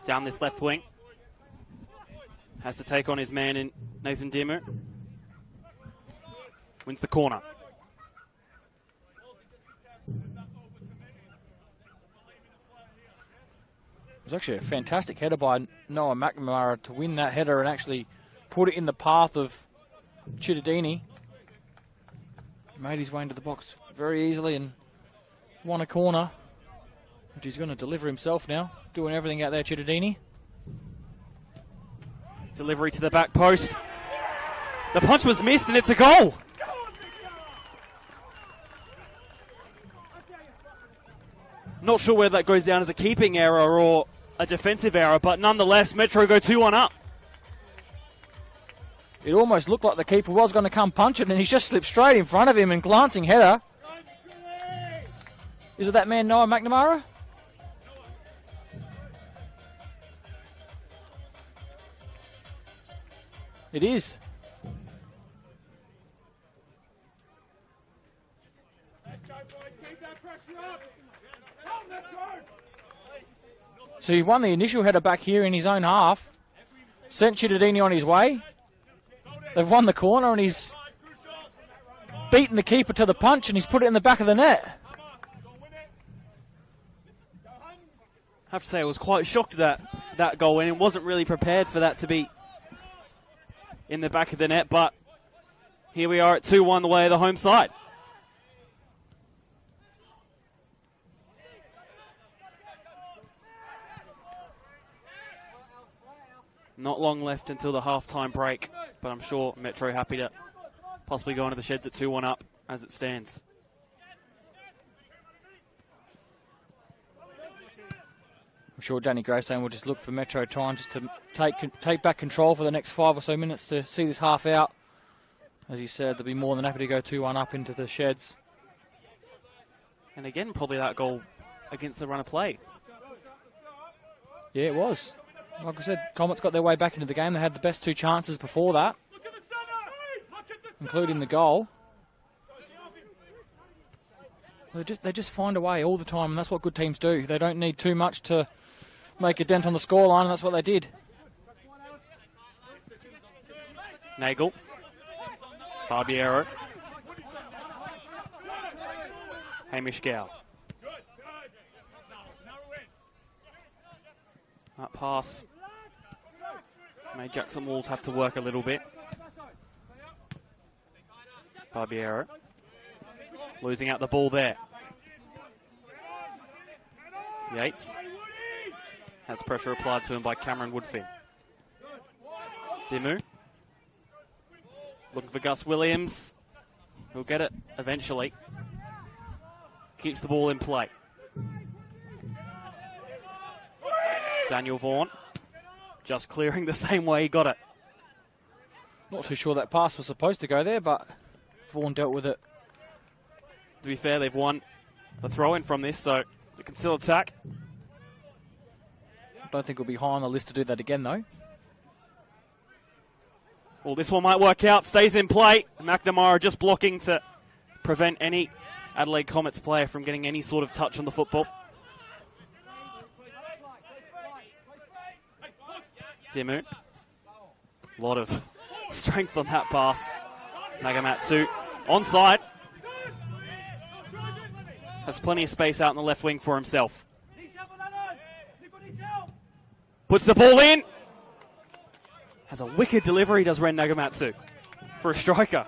down this left wing. Has to take on his man in Nathan Dimu. Wins the corner. It was actually a fantastic header by Noah McNamara to win that header and actually put it in the path of Chidadini. Made his way into the box very easily and won a corner. But he's going to deliver himself now, doing everything out there, Chidadini. Delivery to the back post. The punch was missed and it's a goal. Not sure whether that goes down as a keeping error or a defensive error, but nonetheless, Metro go 2-1 up. It almost looked like the keeper was going to come punch it, and he just slipped straight in front of him and glancing header. Is it that man, Noah McNamara? It is. So he won the initial header back here in his own half. Sent Chidadini on his way. They've won the corner and he's beaten the keeper to the punch and he's put it in the back of the net. I have to say I was quite shocked at that goal and it wasn't really prepared for that to be in the back of the net, but here we are at 2-1 the way of the home side. Not long left until the half-time break, but I'm sure Metro happy to possibly go into the sheds at 2-1 up as it stands. I'm sure Danny Greystone will just look for Metro time just to take back control for the next 5 or so minutes to see this half out. As he said, they'll be more than happy to go 2-1 up into the sheds. And again, probably that goal against the run of play. Yeah, it was. Like I said, Comets got their way back into the game. They had the best 2 chances before that, including the goal. They just find a way all the time, and that's what good teams do. They don't need too much to make a dent on the scoreline, and that's what they did. Nagel. Barbiero. Hamish Gow. That pass made Jackson Walls have to work a little bit. Barbiero. Losing out the ball there. Yates. Has pressure applied to him by Cameron Woodfin. Dimu. Looking for Gus Williams. He'll get it eventually. Keeps the ball in play. Daniel Vaughan. Just clearing the same way he got it. Not too sure that pass was supposed to go there, but Vaughan dealt with it. To be fair, they've won the throw-in from this, so they can still attack. Don't think it'll be high on the list to do that again, though. Well, this one might work out. Stays in play. McNamara just blocking to prevent any Adelaide Comets player from getting any sort of touch on the football. Dimu. A lot of strength on that pass. Nagamatsu onside. Has plenty of space out in the left wing for himself. Puts the ball in. Has a wicked delivery, does Ren Nagamatsu, for a striker.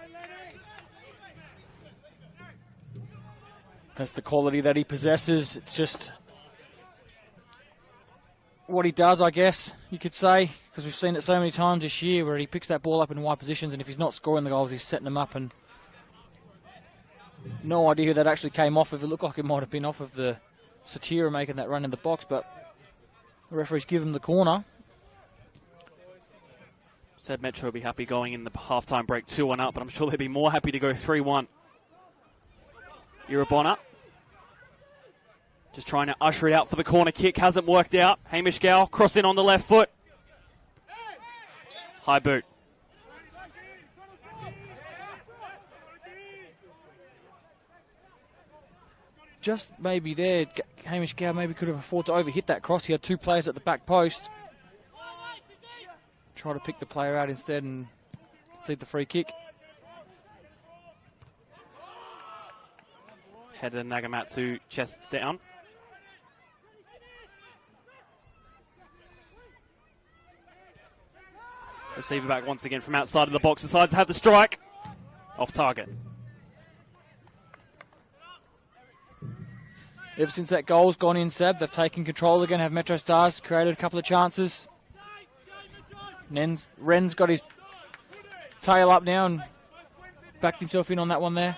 That's the quality that he possesses. It's just what he does, I guess, you could say, because we've seen it so many times this year where he picks that ball up in wide positions, and if he's not scoring the goals, he's setting them up, and no idea who that actually came off of. It looked like it might have been off of the Satira making that run in the box, but the referee's given him the corner. Said Metro will be happy going in the halftime break 2-1 up, but I'm sure they'd be more happy to go 3-1. Irabona just trying to usher it out for the corner kick. Hasn't worked out. Hamish Gow cross in on the left foot. High boot. Just maybe there, Hamish Gow maybe could have afforded to overhit that cross. He had two players at the back post. Try to pick the player out instead and concede the free kick. Headed Nagamatsu, chest down. Receiver back once again from outside of the box. Decides to have the strike. Off target. Ever since that goal's gone in, Seb, they've taken control again, have MetroStars created a couple of chances. Ren's got his tail up now and backed himself in on that one there.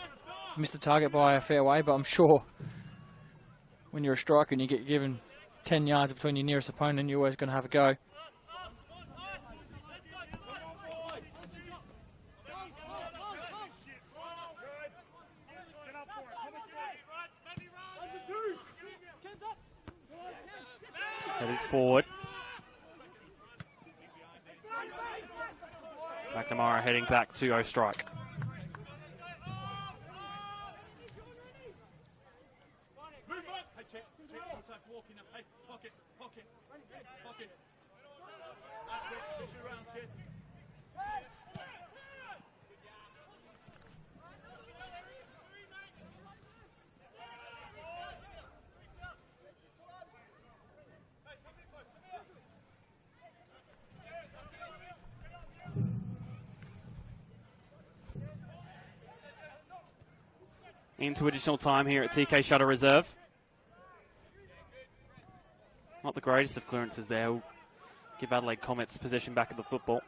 Missed the target by a fair way, but I'm sure when you're a striker and you get given 10 yards between your nearest opponent, you're always going to have a go. Headed forward. McNamara heading back to O strike. Into additional time here at TK Shutter Reserve. Not the greatest of clearances there. We'll give Adelaide Comets possession back of the football.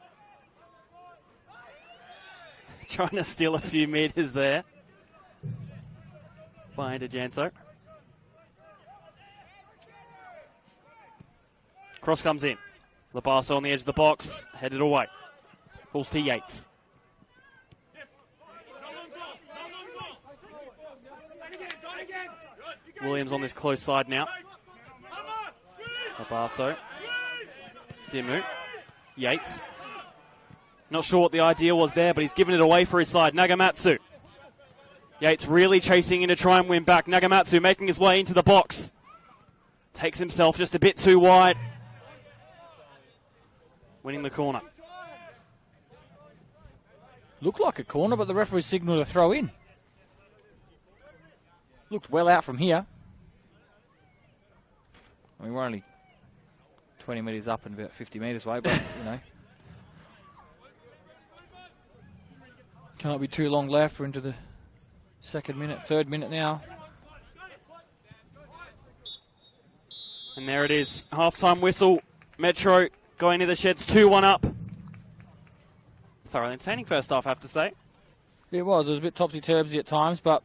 Trying to steal a few metres there by DeJanso. Cross comes in. Labasso on the edge of the box, headed away. Falls to Yates. Williams on this close side now. Labasso. Dimu. Yates. Not sure what the idea was there, but he's given it away for his side. Nagamatsu. Yates really chasing in to try and win back. Nagamatsu making his way into the box. Takes himself just a bit too wide. Winning the corner. Looked like a corner, but the referee signalled a throw in. Looked well out from here. I mean, we're only 20 metres up and about 50 metres away, but, you know. Can't be too long left. We're into the third minute now. And there it is. Half-time whistle. Metro going to the sheds 2-1 up. Thoroughly entertaining first half, I have to say. It was a bit topsy-turvy at times, but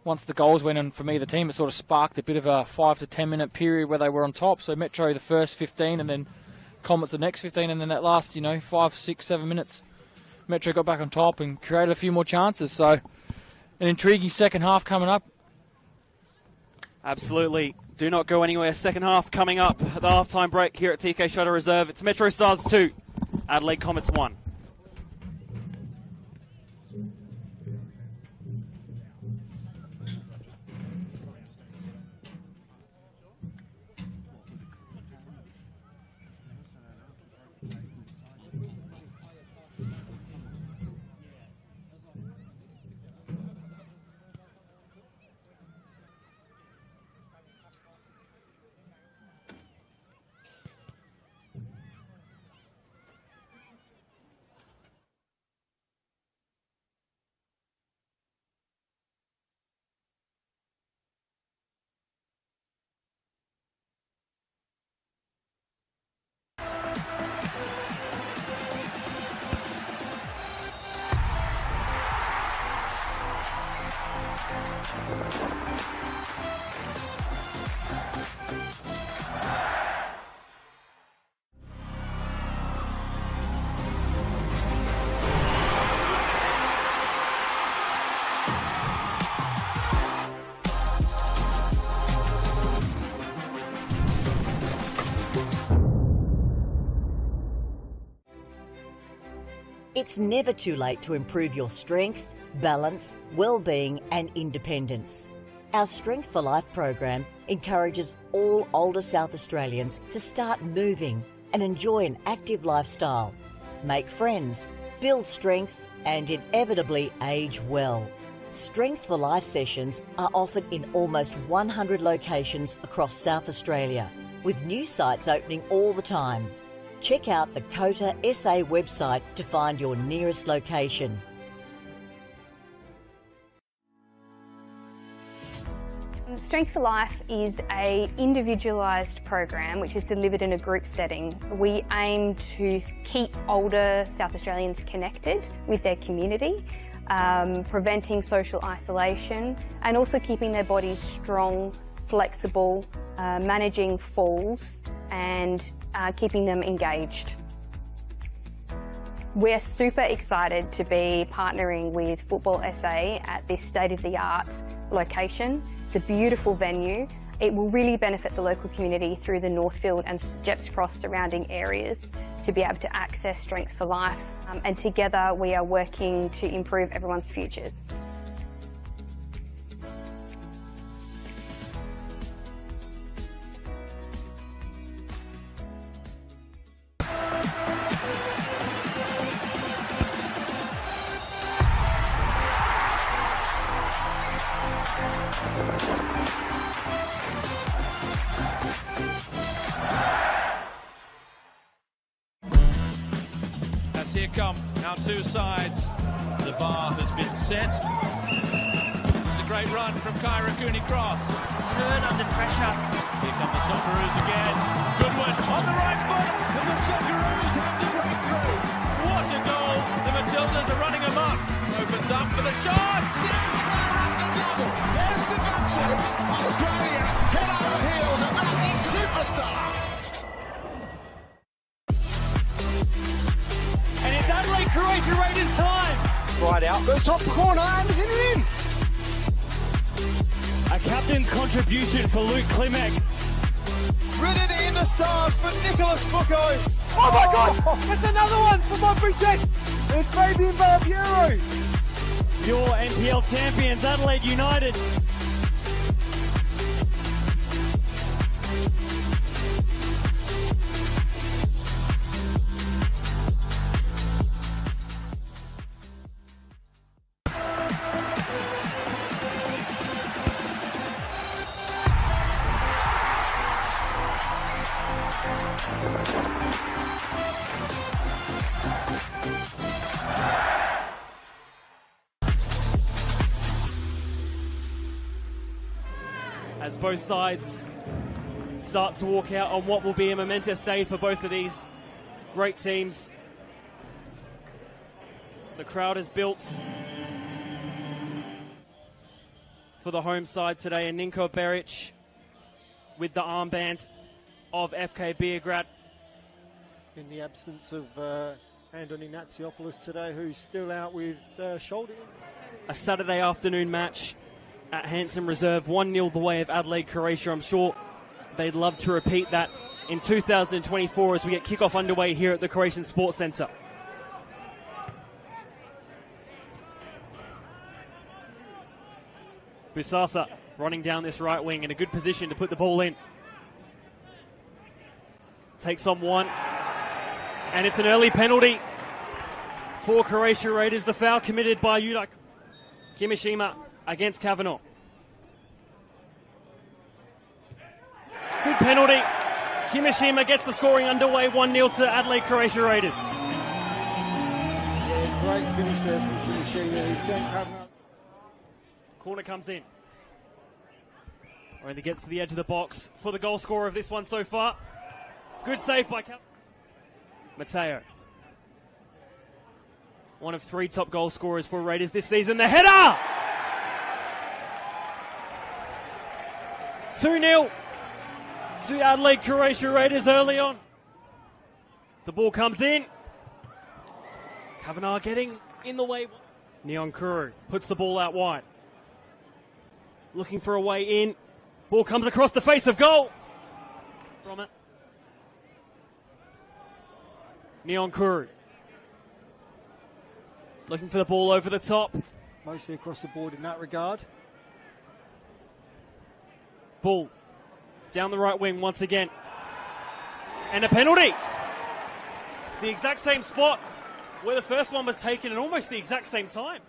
once the goals went in for me, the team, it sort of sparked a bit of a 5 to 10 minute period where they were on top. So Metro the first 15 and then Comets the next 15, and then that last, 5, 6, 7 minutes, Metro got back on top and created a few more chances. So an intriguing second half coming up. Absolutely. Do not go anywhere. Second half coming up at the half-time break here at TK Shudder Reserve. It's MetroStars 2, Adelaide Comets 1. It's never too late to improve your strength, balance, well-being and independence. Our Strength for Life program encourages all older South Australians to start moving and enjoy an active lifestyle, make friends, build strength and inevitably age well. Strength for Life sessions are offered in almost 100 locations across South Australia, with new sites opening all the time. Check out the COTA.SA website to find your nearest location. Strength for Life is an individualised program which is delivered in a group setting. We aim to keep older South Australians connected with their community, preventing social isolation and also keeping their bodies strong, flexible, managing falls and keeping them engaged. We're super excited to be partnering with Football SA at this state-of-the-art location. It's a beautiful venue. It will really benefit the local community through the Northfield and Jeps Cross surrounding areas to be able to access Strength for Life. And together we are working to improve everyone's futures. Here come our two sides. The bar has been set. It's a great run from Kyra Cooney-Cross. Turn under pressure. Here come the Socceroos again. Good one on the right foot, and the Socceroos have the breakthrough. What a goal! The Matildas are running amok. Opens up for the shot. Sinclair at the double. There's the backfoot. Australia head over heels about this superstar. Adelaide, Croatia right in time. Right out, goes top corner, and is it in? A captain's contribution for Luke Klimek. Ridden in the stars for Nicholas Bucco. Oh my God! That's another one for my Bridget. It's Fabian Barbiero. Your NPL champions, Adelaide United. as both sides start to walk out on what will be a momentous day for both of these great teams. The crowd is built for the home side today, and Ninko Beric with the armband of FK Beograd. In the absence of Andoni Natsiopoulos today, who's still out with shoulder. A Saturday afternoon match at Hanson Reserve, 1-0 the way of Adelaide, Croatia. I'm sure they'd love to repeat that in 2024 as we get kickoff underway here at the Croatian Sports Centre. Busasa running down this right wing in a good position to put the ball in. Takes on one, and it's an early penalty for Croatia Raiders. The foul committed by Udak Kimishima against Kavanagh. Good penalty. Kimishima gets the scoring underway, 1-0 to Adelaide Croatia Raiders. Yeah, great finish there from Kimishima. He sent Kavanagh. Corner comes in. Only gets to the edge of the box for the goal scorer of this one so far. Good save by Mateo. One of 3 top goal scorers for Raiders this season. The header! 2-0 to Adelaide Croatia Raiders early on. The ball comes in. Kavanagh getting in the way. Neon Kuru puts the ball out wide. Looking for a way in. Ball comes across the face of goal. From it. Neon Kuru. Looking for the ball over the top. Mostly across the board in that regard. Ball down the right wing once again. And a penalty. The exact same spot where the first one was taken at almost the exact same time.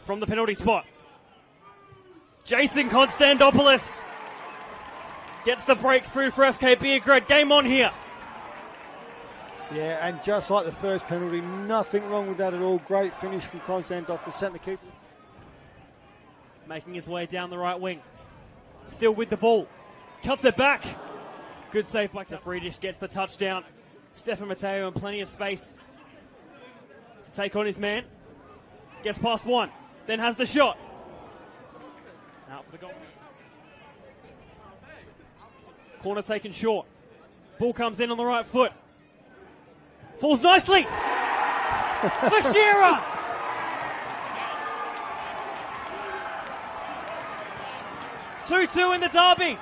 From the penalty spot. Jason Konstantopoulos gets the breakthrough for FK Beograd. Game on here. Yeah, and just like the first penalty, nothing wrong with that at all. Great finish from Konstantopoulos, sent the keeper. Making his way down the right wing. Still with the ball. Cuts it back. Good save by Friedrich, gets the touchdown. Stefan Mateo in plenty of space to take on his man. Gets past one, then has the shot. Out for the goal. Corner taken short. Ball comes in on the right foot. Falls nicely. For Shearer. Two in the derby.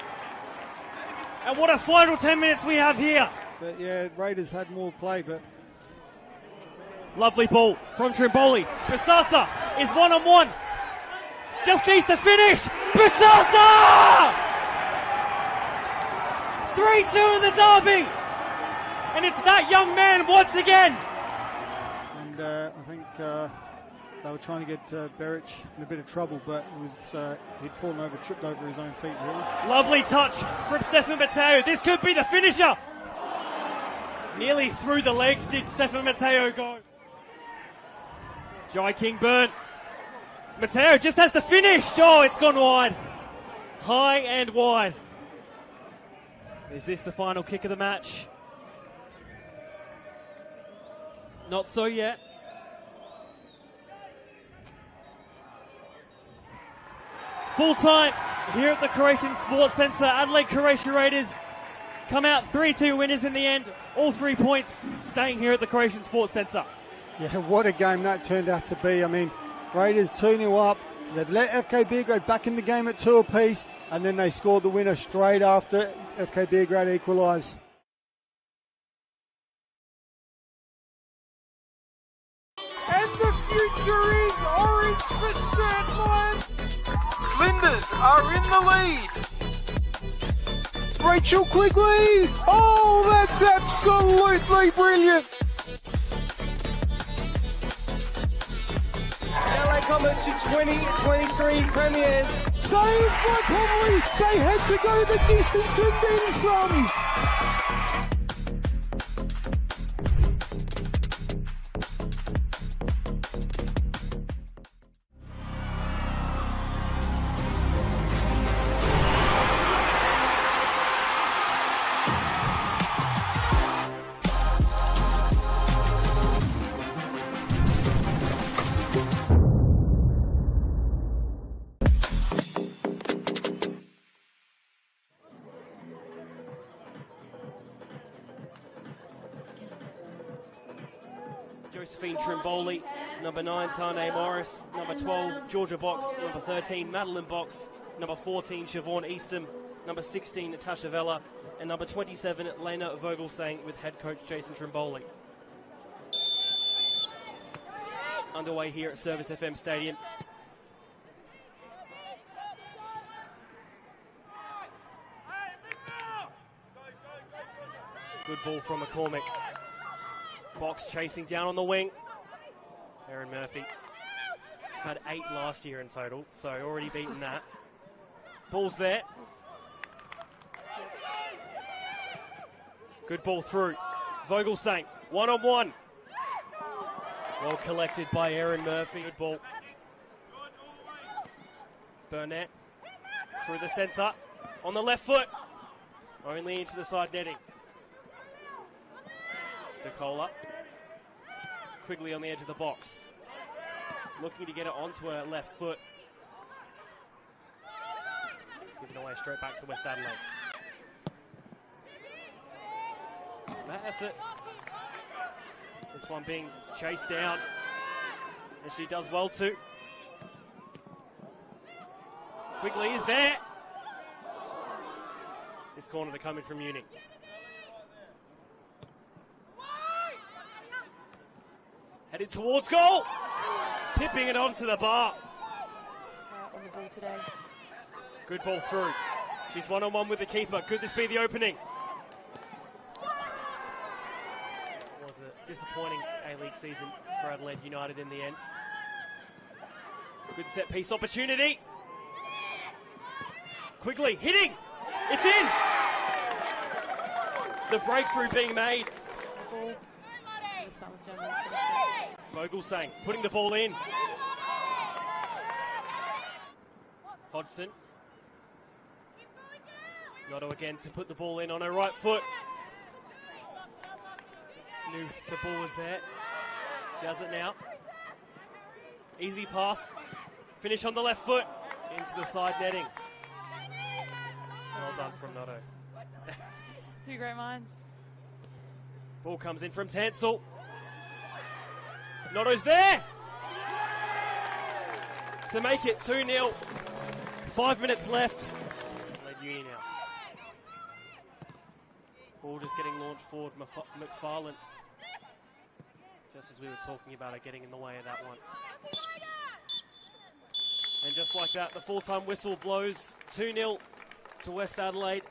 And what a final 10 minutes we have here. But yeah, Raiders had more play, but... Lovely ball from Trimboli. Busasa is one-on-one. Just needs to finish. Busasa! 3-2 in the derby. And it's that young man once again. And I think they were trying to get Beric in a bit of trouble, but it was he'd fallen over, tripped over his own feet, really. Lovely touch from Stefan Mateo. This could be the finisher. Nearly through the legs did Stefan Mateo go. Jai King-Byrne. Mateo just has to finish. Oh, it's gone wide. High and wide. Is this the final kick of the match? Not so yet. Full time here at the Croatian Sports Centre. Adelaide Croatia Raiders come out 3-2 winners in the end. All 3 points staying here at the Croatian Sports Centre. Yeah, what a game that turned out to be. I mean, Raiders 2-0 up. They'd let FK Beograd back in the game at 2 apiece, and then they scored the winner straight after FK Beograd equalised. And the future is orange for Stratline. Flinders are in the lead. Rachel Quigley. Oh, that's absolutely brilliant. LA Comets to 2023 premiers. Saved by Conley. They had to go the distance and then some. Josephine Trimboli, number 9, Tane Morris, number 12, Georgia Box, number 13, Madeline Box, number 14, Siobhan Eastham, number 16, Natasha Vella, and number 27, Lena Vogelsang, with head coach Jason Trimboli. Underway here at Service FM Stadium. Good ball from McCormick. Box chasing down on the wing. Erin Murphy had 8 last year in total, so already beaten that. Ball's there. Good ball through. Vogelsang, 1-on-1. Well collected by Erin Murphy. Good ball. Burnett through the centre. On the left foot. Only into the side netting. DeCola. Quigley on the edge of the box. Looking to get it onto her left foot. Given away straight back to West Adelaide. That effort. This one being chased down. And she does well too. Quigley is there. This corner to come in from Uni. Headed towards goal. Tipping it onto the bar. On the ball today. Good ball through. She's 1-on-1 with the keeper. Could this be the opening? Was a disappointing A-League season for Adelaide United in the end. Good set piece opportunity. Quigley hitting. It's in. The breakthrough being made. Ball. The Suns generally Vogelsang putting the ball in. Hodgson. Noto again to put the ball in on her right foot. Knew the ball was there. She has it now. Easy pass. Finish on the left foot. Into the side netting. Well done from Noto. Two great minds. Ball comes in from Tansel. Noto's there to make it 2-0. 5 minutes left. Led Uni now. Ball just getting launched forward. McFarlane, just as we were talking about it, getting in the way of that one. And just like that, the full-time whistle blows. 2-0 to West Adelaide.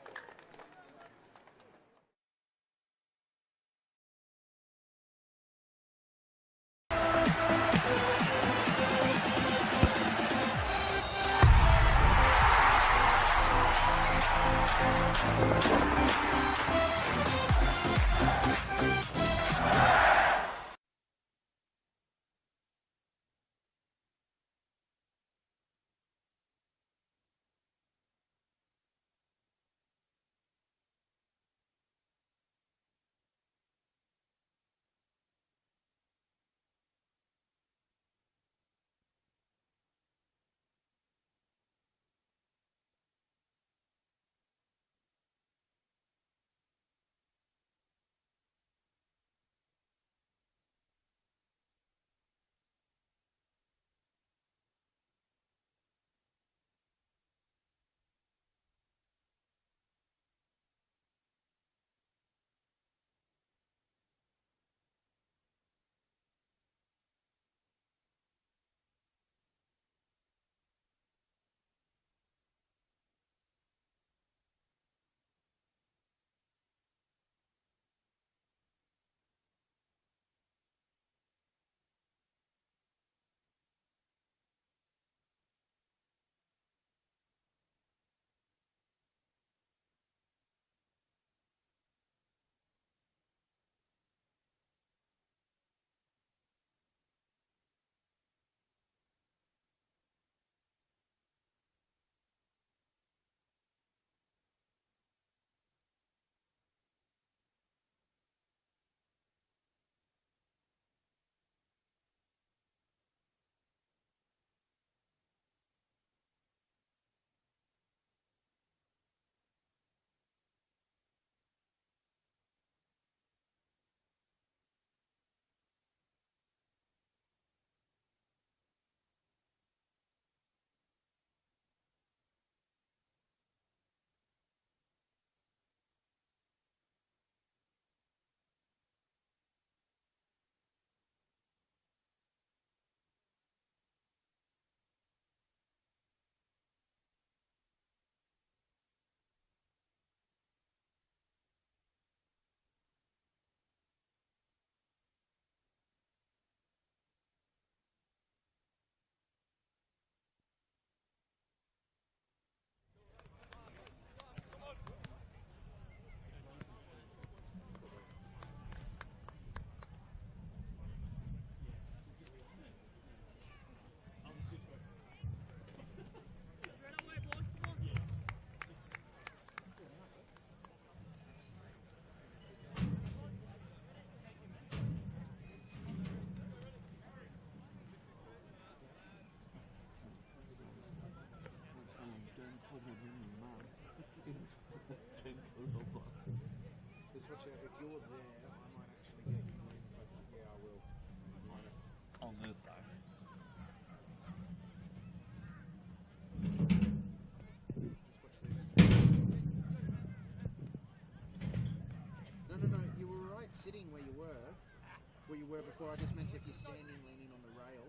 you were before. I just meant if you're standing leaning on the rail,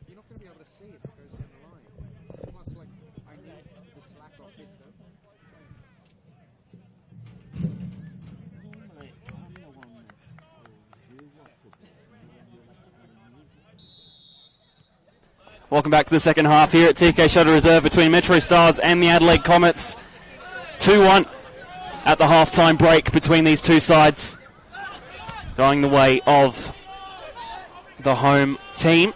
you're not going to be able to see if it goes down the line. Plus, like, I need the slack off this stuff. Welcome back to the second half here at TK Shuttle Reserve between MetroStars and the Adelaide Comets. 2-1 at the half-time break between these two sides, going the way of the home team.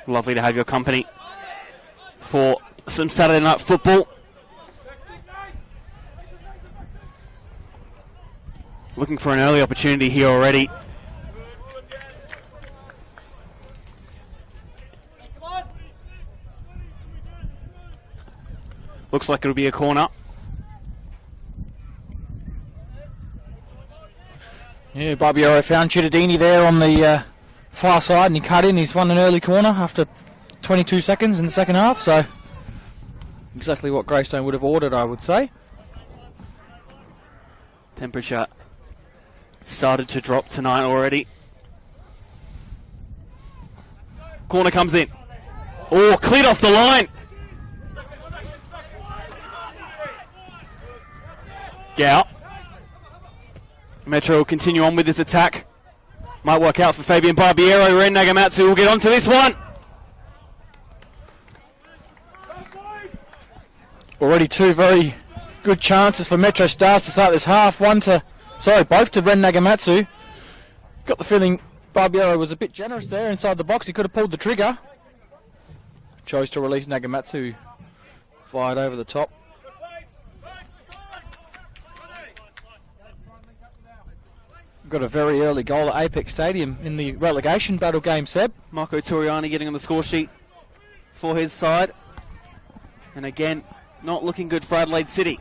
Lovely to have your company for some Saturday night football. Looking for an early opportunity here already. Looks like it'll be a corner. Yeah, Barbiero found Cittadini there on the far side and he cut in. He's won an early corner after 22 seconds in the second half, so exactly what Greystone would have ordered, I would say. Temperature started to drop tonight already. Corner comes in. Oh, cleared off the line. Gow. Metro will continue on with this attack. Might work out for Fabian Barbiero. Ren Nagamatsu will get onto this one. Already two very good chances for MetroStars to start this half. Both to Ren Nagamatsu. Got the feeling Barbiero was a bit generous there inside the box. He could have pulled the trigger. Chose to release Nagamatsu. Fired over the top. Got a very early goal at Apex Stadium in the relegation battle game, Seb. Marco Turiani getting on the score sheet for his side. And again, not looking good for Adelaide City.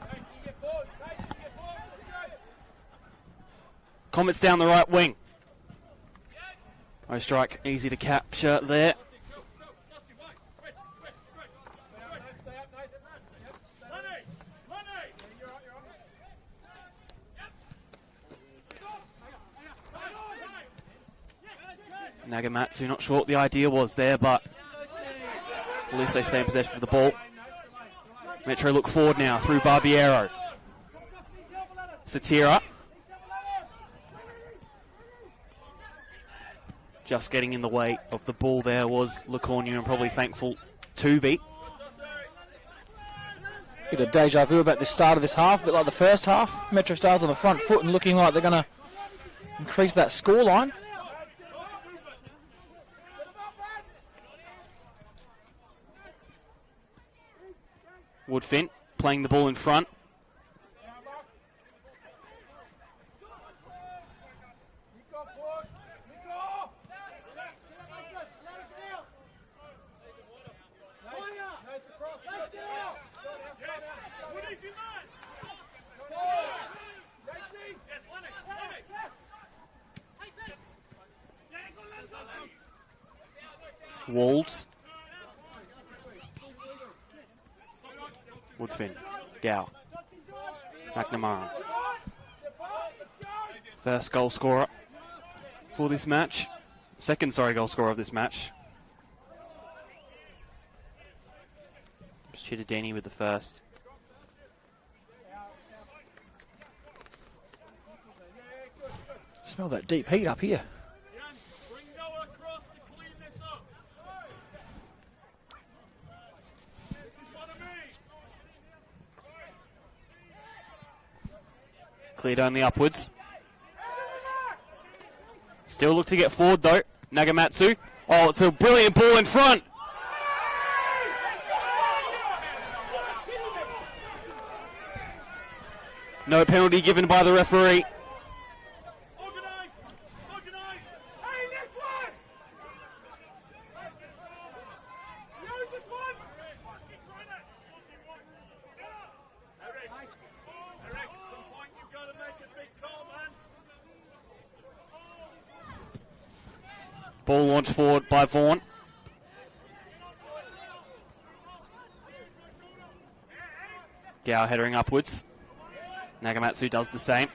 Comets down the right wing. No strike, easy to capture there. Nagamatsu, not sure what the idea was there, but at least they stay in possession of the ball. Metro look forward now through Barbiero. Satira. Just getting in the way of the ball there was Lecornu, and probably thankful to be. Bit of deja vu about the start of this half, a bit like the first half. MetroStars on the front foot and looking like they're going to increase that scoreline. Woodfin playing the ball in front. Wolves. Woodfin, Gow, McNamara. First goal scorer for this match. Second, goal scorer of this match. Cittadini with the first. Smell that deep heat up here. Cleared only upwards. Still look to get forward though. Nagamatsu. Oh, it's a brilliant ball in front. No penalty given by the referee. Ball launched forward by Vaughan. Gow headering upwards. Nagamatsu does the same.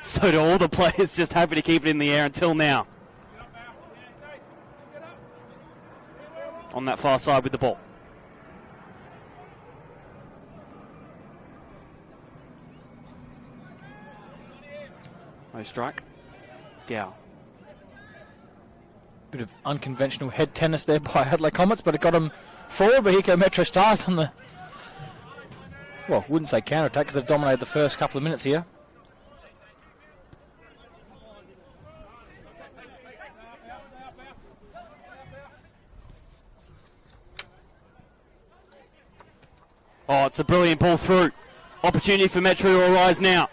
So do all the players, just happy to keep it in the air until now. On that far side with the ball. No strike. Gow. Bit of unconventional head tennis there by Adelaide Comets, but it got them forward. But here go MetroStars on the, well, wouldn't say counter-attack because they've dominated the first couple of minutes here. Oh, it's a brilliant ball through. Opportunity for Metro to arise now.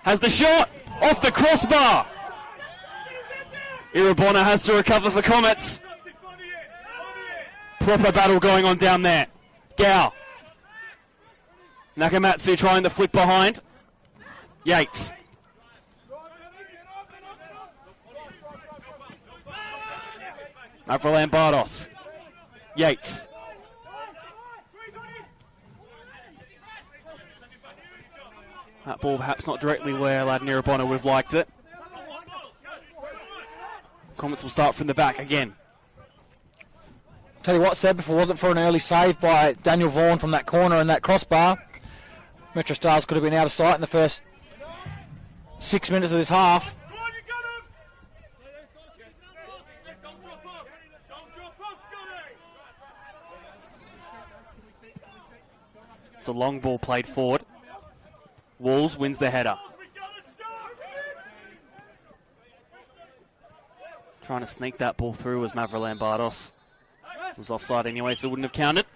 Has the shot off the crossbar. Irabona has to recover for Comets. Proper battle going on down there. Gow. Nakamatsu trying to flick behind. Yates. Mavrolambardos. Yates. That ball perhaps not directly where Laden Irabona would have liked it. Comets will start from the back again. Tell you what, Seb, if it wasn't for an early save by Daniel Vaughan from that corner and that crossbar, MetroStars could have been out of sight in the first 6 minutes of this half. It's a long ball played forward. Walls wins the header. Trying to sneak that ball through was Mavrolambardos. It was offside anyway, so wouldn't have counted.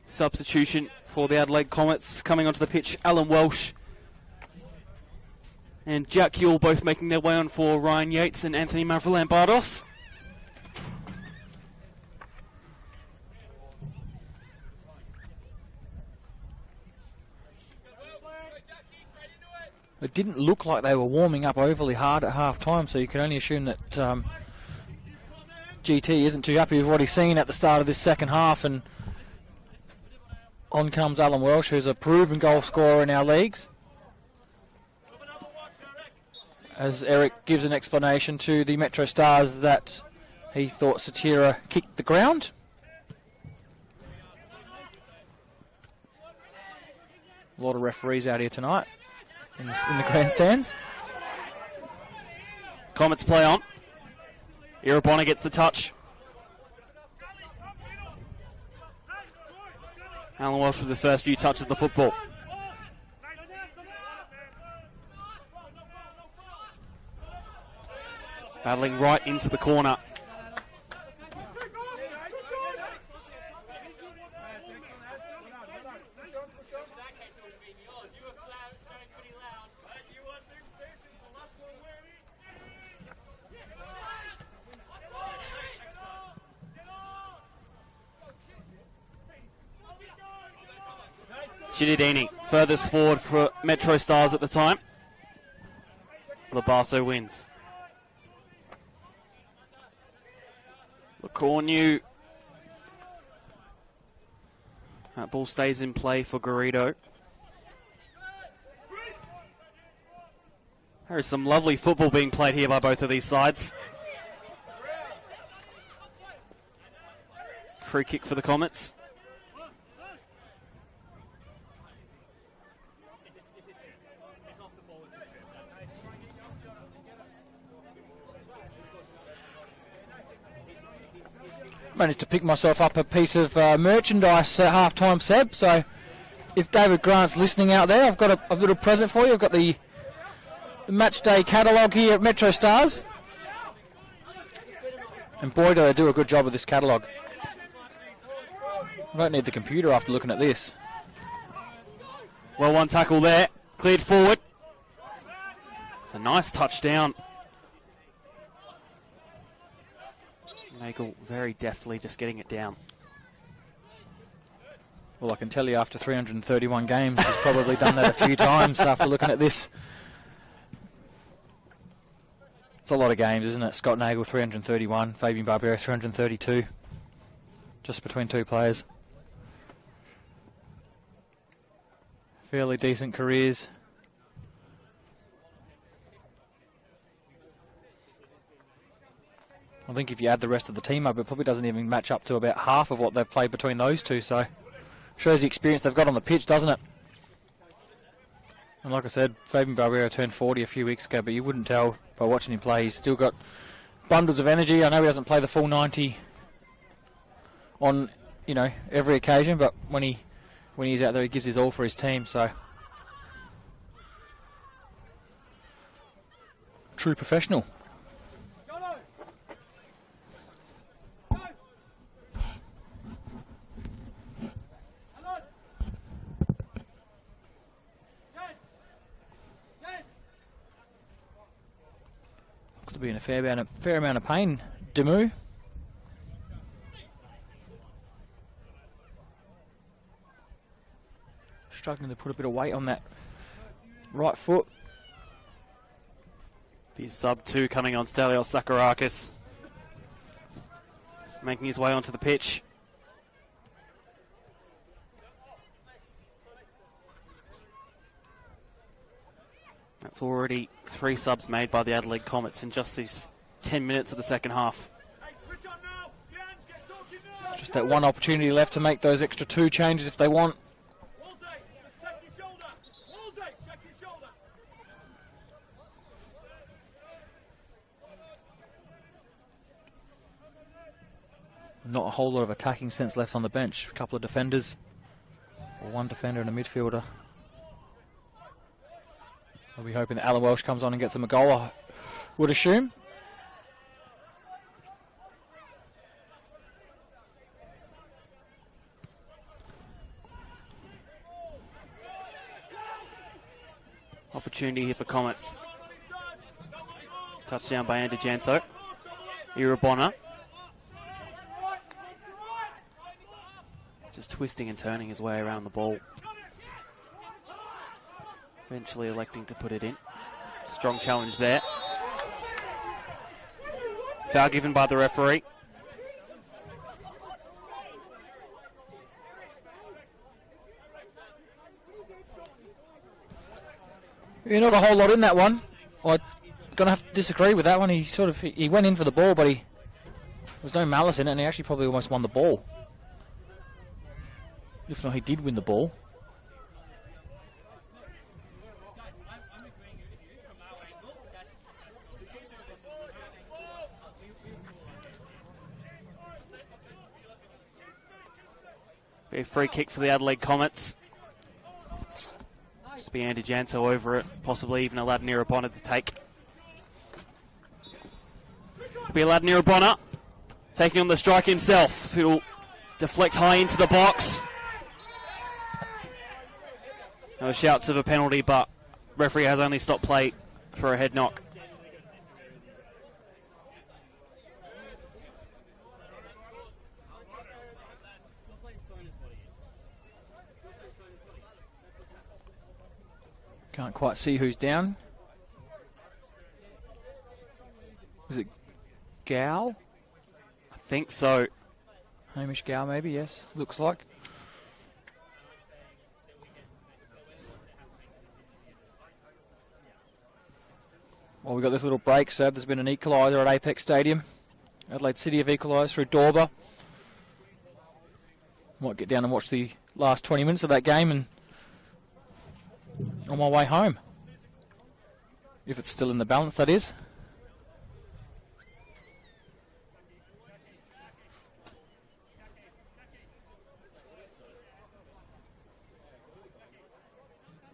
Substitution for the Adelaide Comets coming onto the pitch. Alan Welsh and Jack Yule both making their way on for Ryan Yates and Anthony Mavrolambardos. It didn't look like they were warming up overly hard at half-time, so you can only assume that GT isn't too happy with what he's seen at the start of this second half, and on comes Alan Welsh, who's a proven goal scorer in our leagues. As Eric gives an explanation to the MetroStars that he thought Satira kicked the ground. A lot of referees out here tonight in the grandstands. Comets play on. Irabona gets the touch. Alan Welsh with the first few touches of the football. Battling right into the corner. Chididini, furthest forward for MetroStars at the time. Labasso wins. Cornu. That ball stays in play for Garrido. There is some lovely football being played here by both of these sides. Free kick for the Comets. Managed to pick myself up a piece of merchandise at half-time, Seb, so if David Grant's listening out there, I've got a little present for you. I've got the match day catalogue here at MetroStars, and boy do they do a good job with this catalogue. I don't need the computer after looking at this. Well, one tackle there, cleared forward. It's a nice touchdown. Nagel very deftly just getting it down. Well, I can tell you after 331 games, he's probably done that a few times after looking at this. It's a lot of games, isn't it? Scott Nagle, 331. Fabian Barbero, 332. Just between two players. Fairly decent careers. I think if you add the rest of the team up, it probably doesn't even match up to about half of what they've played between those two. So, shows the experience they've got on the pitch, doesn't it? And like I said, Fabian Barbero turned 40 a few weeks ago, but you wouldn't tell by watching him play. He's still got bundles of energy. I know he doesn't play the full 90 on, you know, every occasion, but when he's out there, he gives his all for his team. So, true professional. Looks to be in a fair amount of pain, Demu. Struggling to put a bit of weight on that right foot. The sub 2 coming on Stelios Sakarakis. Making his way onto the pitch. That's already 3 subs made by the Adelaide Comets in just these 10 minutes of the second half. Just that one opportunity left to make those extra 2 changes if they want. Not a whole lot of attacking sense left on the bench. A couple of defenders, or one defender and a midfielder. I'll be hoping that Alan Welsh comes on and gets them a goal, I would assume. Opportunity here for Comets. Touchdown by Andy Janso. Irabona. Just twisting and turning his way around the ball. Eventually electing to put it in. Strong challenge there. Foul given by the referee. Yeah, not a whole lot in that one. I'm going to have to disagree with that one. He went in for the ball, but there was no malice in it, and he actually probably almost won the ball. If not, he did win the ball. Be a free kick for the Adelaide Comets. Just be Andy Janso over it, possibly even Aladdin Irabona to take. Be Aladdin Irabona taking on the strike himself. He'll deflect high into the box. No shouts of a penalty, but referee has only stopped play for a head knock. Can't quite see who's down. Is it Gow? I think so. Hamish Gow, maybe, yes. Looks like. Well, we've got this little break, Seb. There's been an equaliser at Apex Stadium. Adelaide City have equalised through Dorber. Might get down and watch the last 20 minutes of that game and on my way home. If it's still in the balance, that is.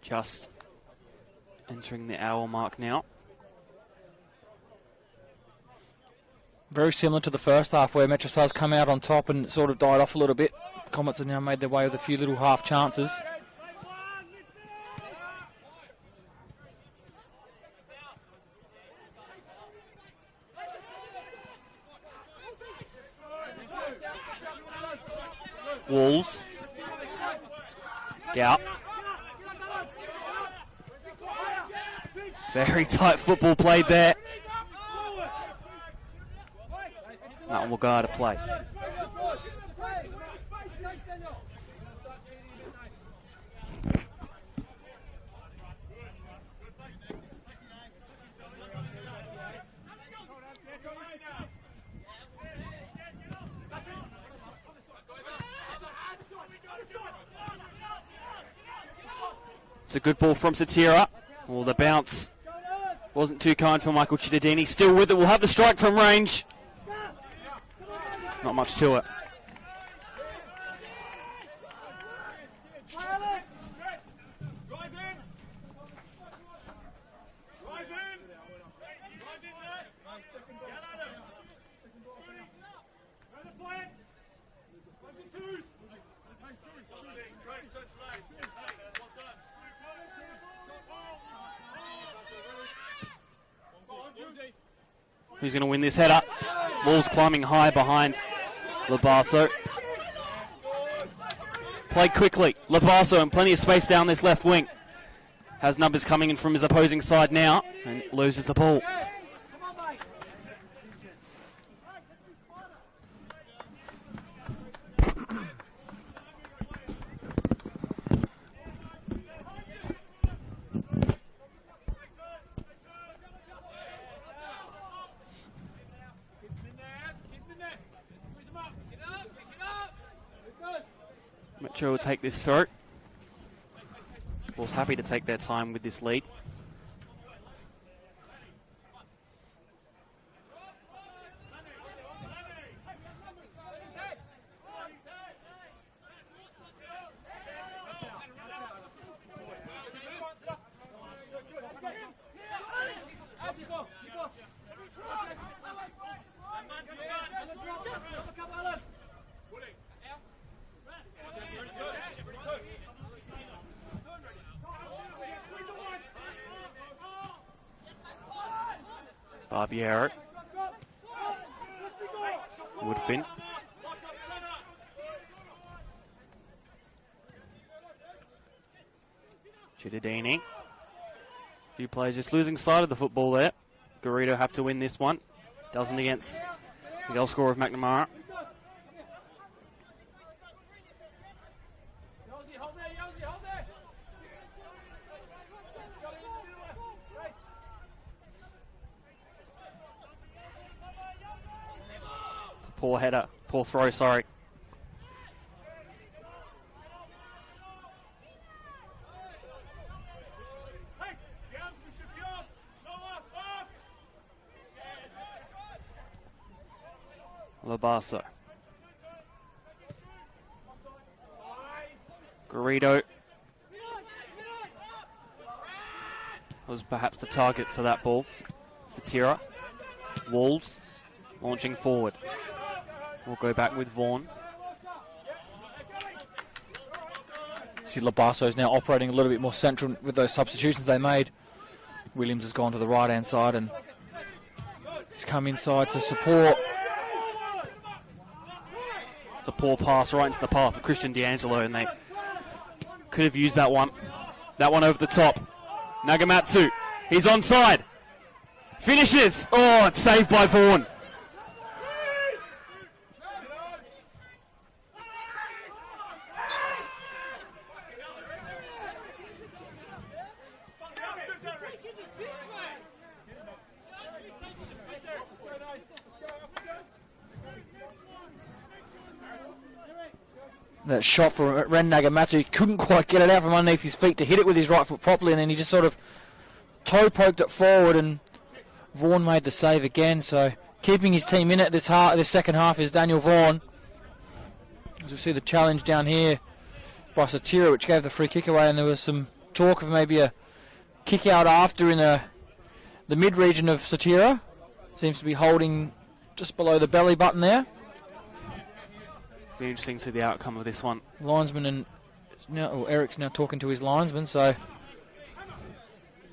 Just entering the hour mark now. Very similar to the first half where MetroStars come out on top and sort of died off a little bit. Comets have now made their way with a few little half chances. Walls. Yeah. Very tight football played there. That one will go out of play. It's a good ball from Satira. Well, the bounce wasn't too kind for Michael Cittadini. Still with it. We'll have the strike from range. Not much to it. Who's going to win this header? Ball's climbing high behind Labasso. Played quickly. Labasso in plenty of space down this left wing. Has numbers coming in from his opposing side now and loses the ball. Metro will take this through. Ball's happy to take their time with this lead. Barbiero. Woodfin. Cittadini. Few players just losing sight of the football there. Garrido have to win this one. Doesn't against the goal scorer of McNamara. Poor header, poor throw, sorry. Labasso. Garrido was perhaps the target for that ball. Satira. Wolves launching forward. We'll go back with Vaughan. See Labasso is now operating a little bit more central with those substitutions they made. Williams has gone to the right-hand side and he's come inside to support. It's a poor pass right into the path of Christian D'Angelo, and they could have used that one. That one over the top. Nagamatsu, he's onside. Finishes. Oh, it's saved by Vaughan. That shot from Ren Nagamatsu, he couldn't quite get it out from underneath his feet to hit it with his right foot properly, and then he just sort of toe poked it forward, and Vaughan made the save again. So keeping his team in it this second half is Daniel Vaughan. As we see the challenge down here by Satira, which gave the free kick away, and there was some talk of maybe a kick out after in the mid-region of Satira. Seems to be holding just below the belly button there. Be interesting to see the outcome of this one. Linesman and Eric's now talking to his linesman, so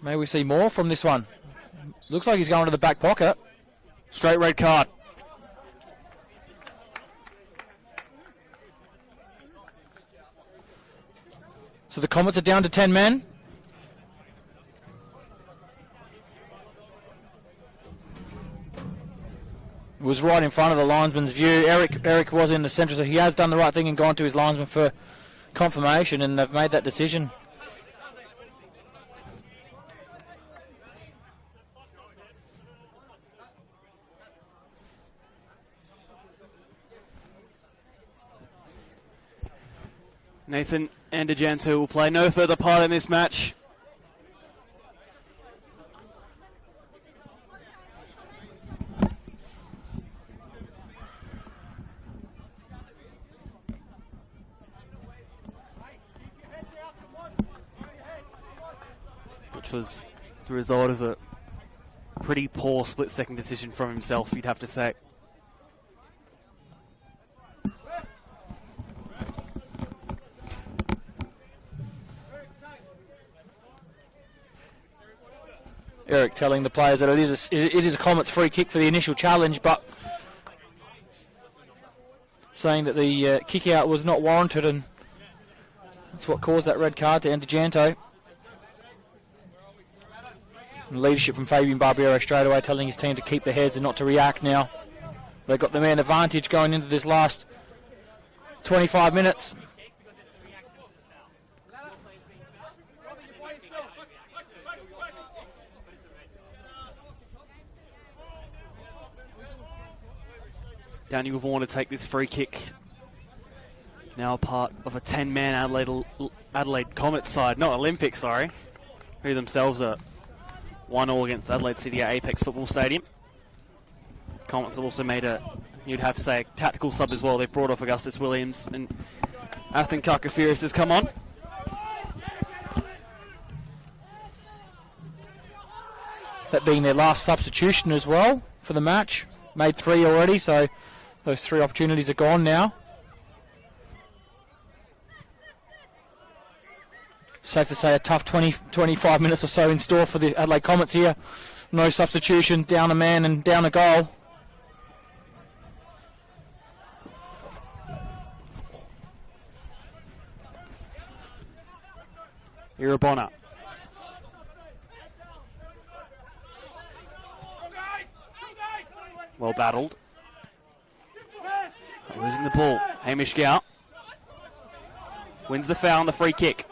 may we see more from this one. Looks like he's going to the back pocket. Straight red card. So the Comets are down to 10 men. It was right in front of the linesman's view. Eric was in the centre, so he has done the right thing and gone to his linesman for confirmation, and they've made that decision. Nathan Andijanto will play no further part in this match. Which was the result of a pretty poor split-second decision from himself, you'd have to say. Eric telling the players that it is a Comets free kick for the initial challenge, but saying that the kick out was not warranted, and that's what caused that red card to Andijanto. And leadership from Fabian Barbiero straight away, telling his team to keep their heads and not to react now. They've got the man advantage going into this last 25 minutes. Daniel Vaughan to take this free kick. Now part of a 10-man Adelaide Comets side, not Olympic, sorry, who themselves are 1-1 against Adelaide City at Apex Football Stadium. Comets have also made you'd have to say, a tactical sub as well. They've brought off Augustus Williams, and Athan Kakafiris has come on. That being their last substitution as well for the match. Made 3 already, so those 3 opportunities are gone now. Safe to say a tough 25 minutes or so in store for the Adelaide Comets here. No substitution, down a man and down a goal. Irabona. Well battled. Losing the ball. Hamish Gow wins the foul on the free kick.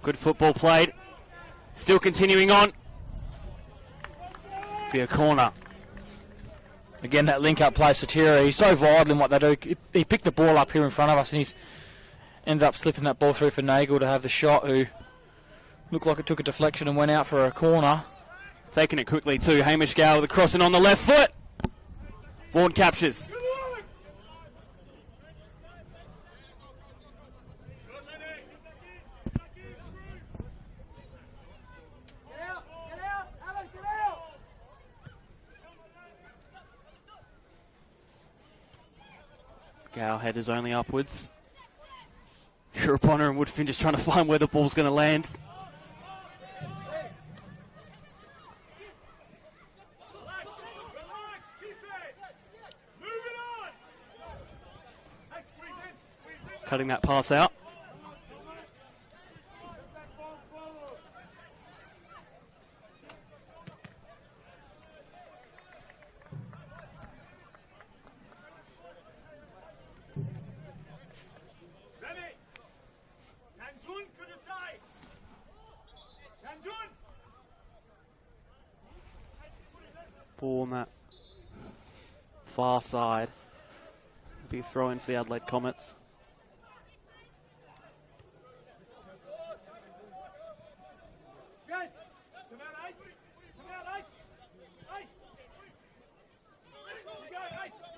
Good football played. Still continuing on. Be a corner. Again, that link-up play, Satira, he's so vital in what they do. He picked the ball up here in front of us, and he's ended up slipping that ball through for Nagel to have the shot, who looked like it took a deflection and went out for a corner. Taking it quickly too. Hamish Gow with the crossing on the left foot. Vaughan captures. Gow headers only upwards. Urabona and Woodfin just trying to find where the ball's going to land. Cutting that pass out. Ball on that far side. Be a throw in for the Adelaide Comets.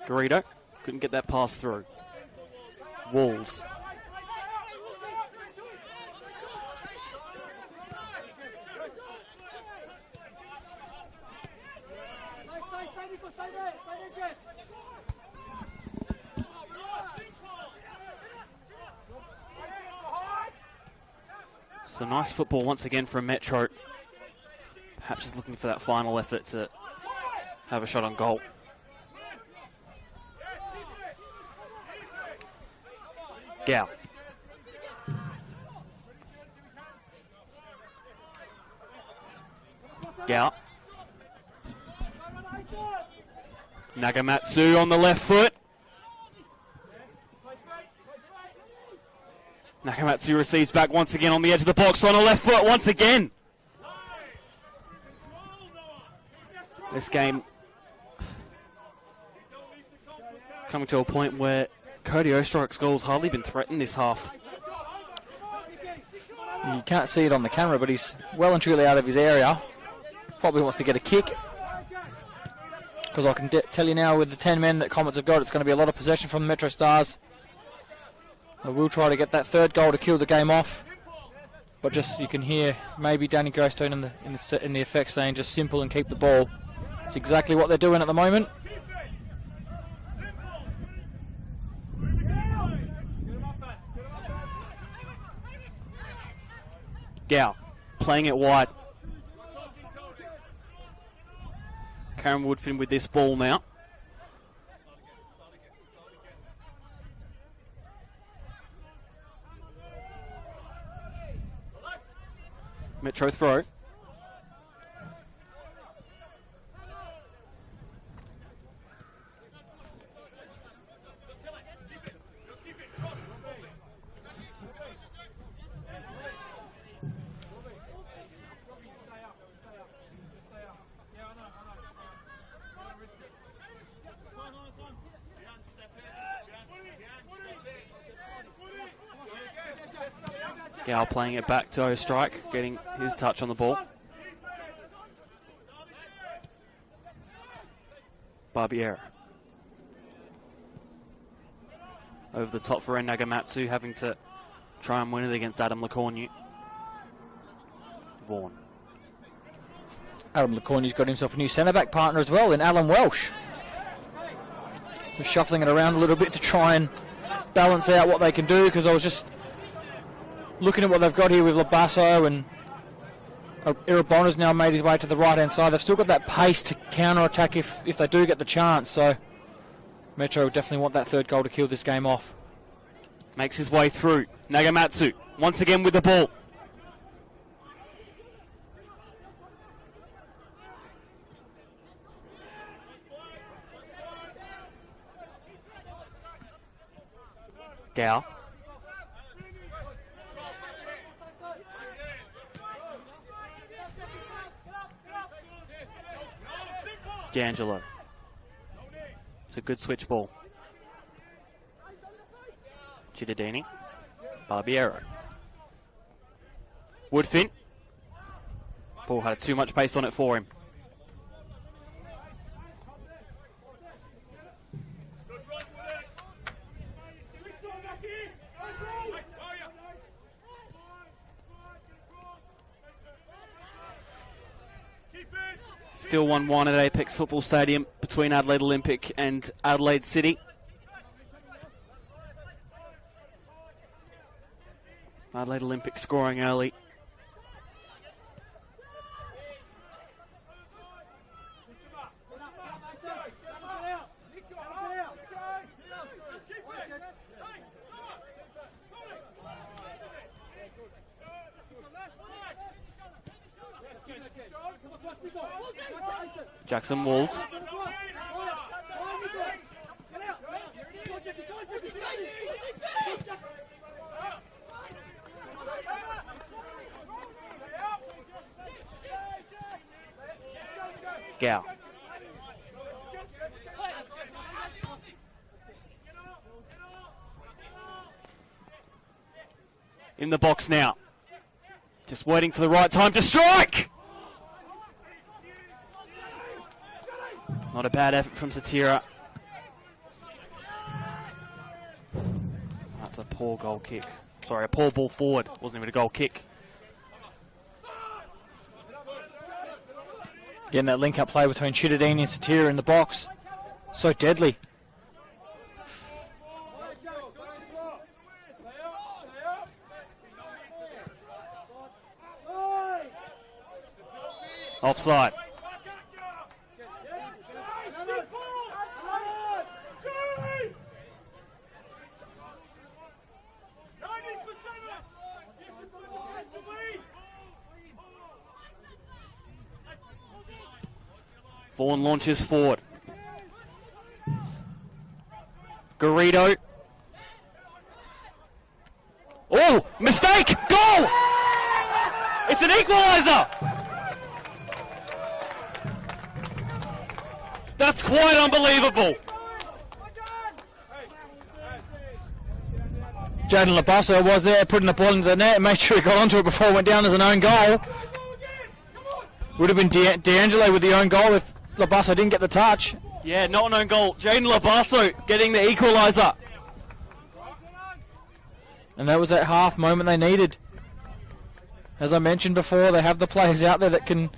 Garrido couldn't get that pass through. Walls. So nice football once again from Metro. Perhaps just looking for that final effort to have a shot on goal. Gao. Gao. Nagamatsu on the left foot. Nagamatsu receives back once again on the edge of the box on the left foot once again. This game coming to a point where Cody Osterreich's goal's hardly been threatened this half. You can't see it on the camera, but he's well and truly out of his area. Probably wants to get a kick. Because I can tell you now, with the 10 men that Comets have got, it's going to be a lot of possession from the MetroStars. They will try to get that third goal to kill the game off. But just, you can hear maybe Danny Grostone in the effects saying just simple and keep the ball. It's exactly what they're doing at the moment. Gao playing it wide. Karen Woodfin with this ball now. Metro throw. Gao playing it back to Osterreich, getting his touch on the ball. Barbieri. Over the top for Nagamatsu, having to try and win it against Adam Lecornu. Vaughan. Adam Lecornu's got himself a new centre-back partner as well in Alan Welsh. Just shuffling it around a little bit to try and balance out what they can do, because I was just looking at what they've got here with Labasso, and Irabona's now made his way to the right-hand side. They've still got that pace to counter-attack if they do get the chance. So Metro definitely want that third goal to kill this game off. Makes his way through. Nagamatsu once again with the ball. Gao. D'Angelo. It's a good switch ball. Cittadini. Barbieri. Woodfin. Ball had too much pace on it for him. Still 1-1 at Apex Football Stadium between Adelaide Olympic and Adelaide City. Adelaide Olympic scoring early. Jackson Wolves. Gao. In the box now. Just waiting for the right time to strike! Not a bad effort from Satira. That's a poor goal kick. Sorry, a poor ball forward. Wasn't even a goal kick. Getting that link-up play between Chittadini and Satira in the box. So deadly. Offside. Vaughan launches forward. Garrido. Oh, mistake! Goal! It's an equaliser! That's quite unbelievable. Jaden Labasso was there putting the ball into the net and made sure he got onto it before it went down as an own goal. Would have been D'Angelo with the own goal if Labasso didn't get the touch. Yeah, not an own goal. Jaden Labasso getting the equaliser. And that was that half moment they needed. As I mentioned before, they have the players out there that can...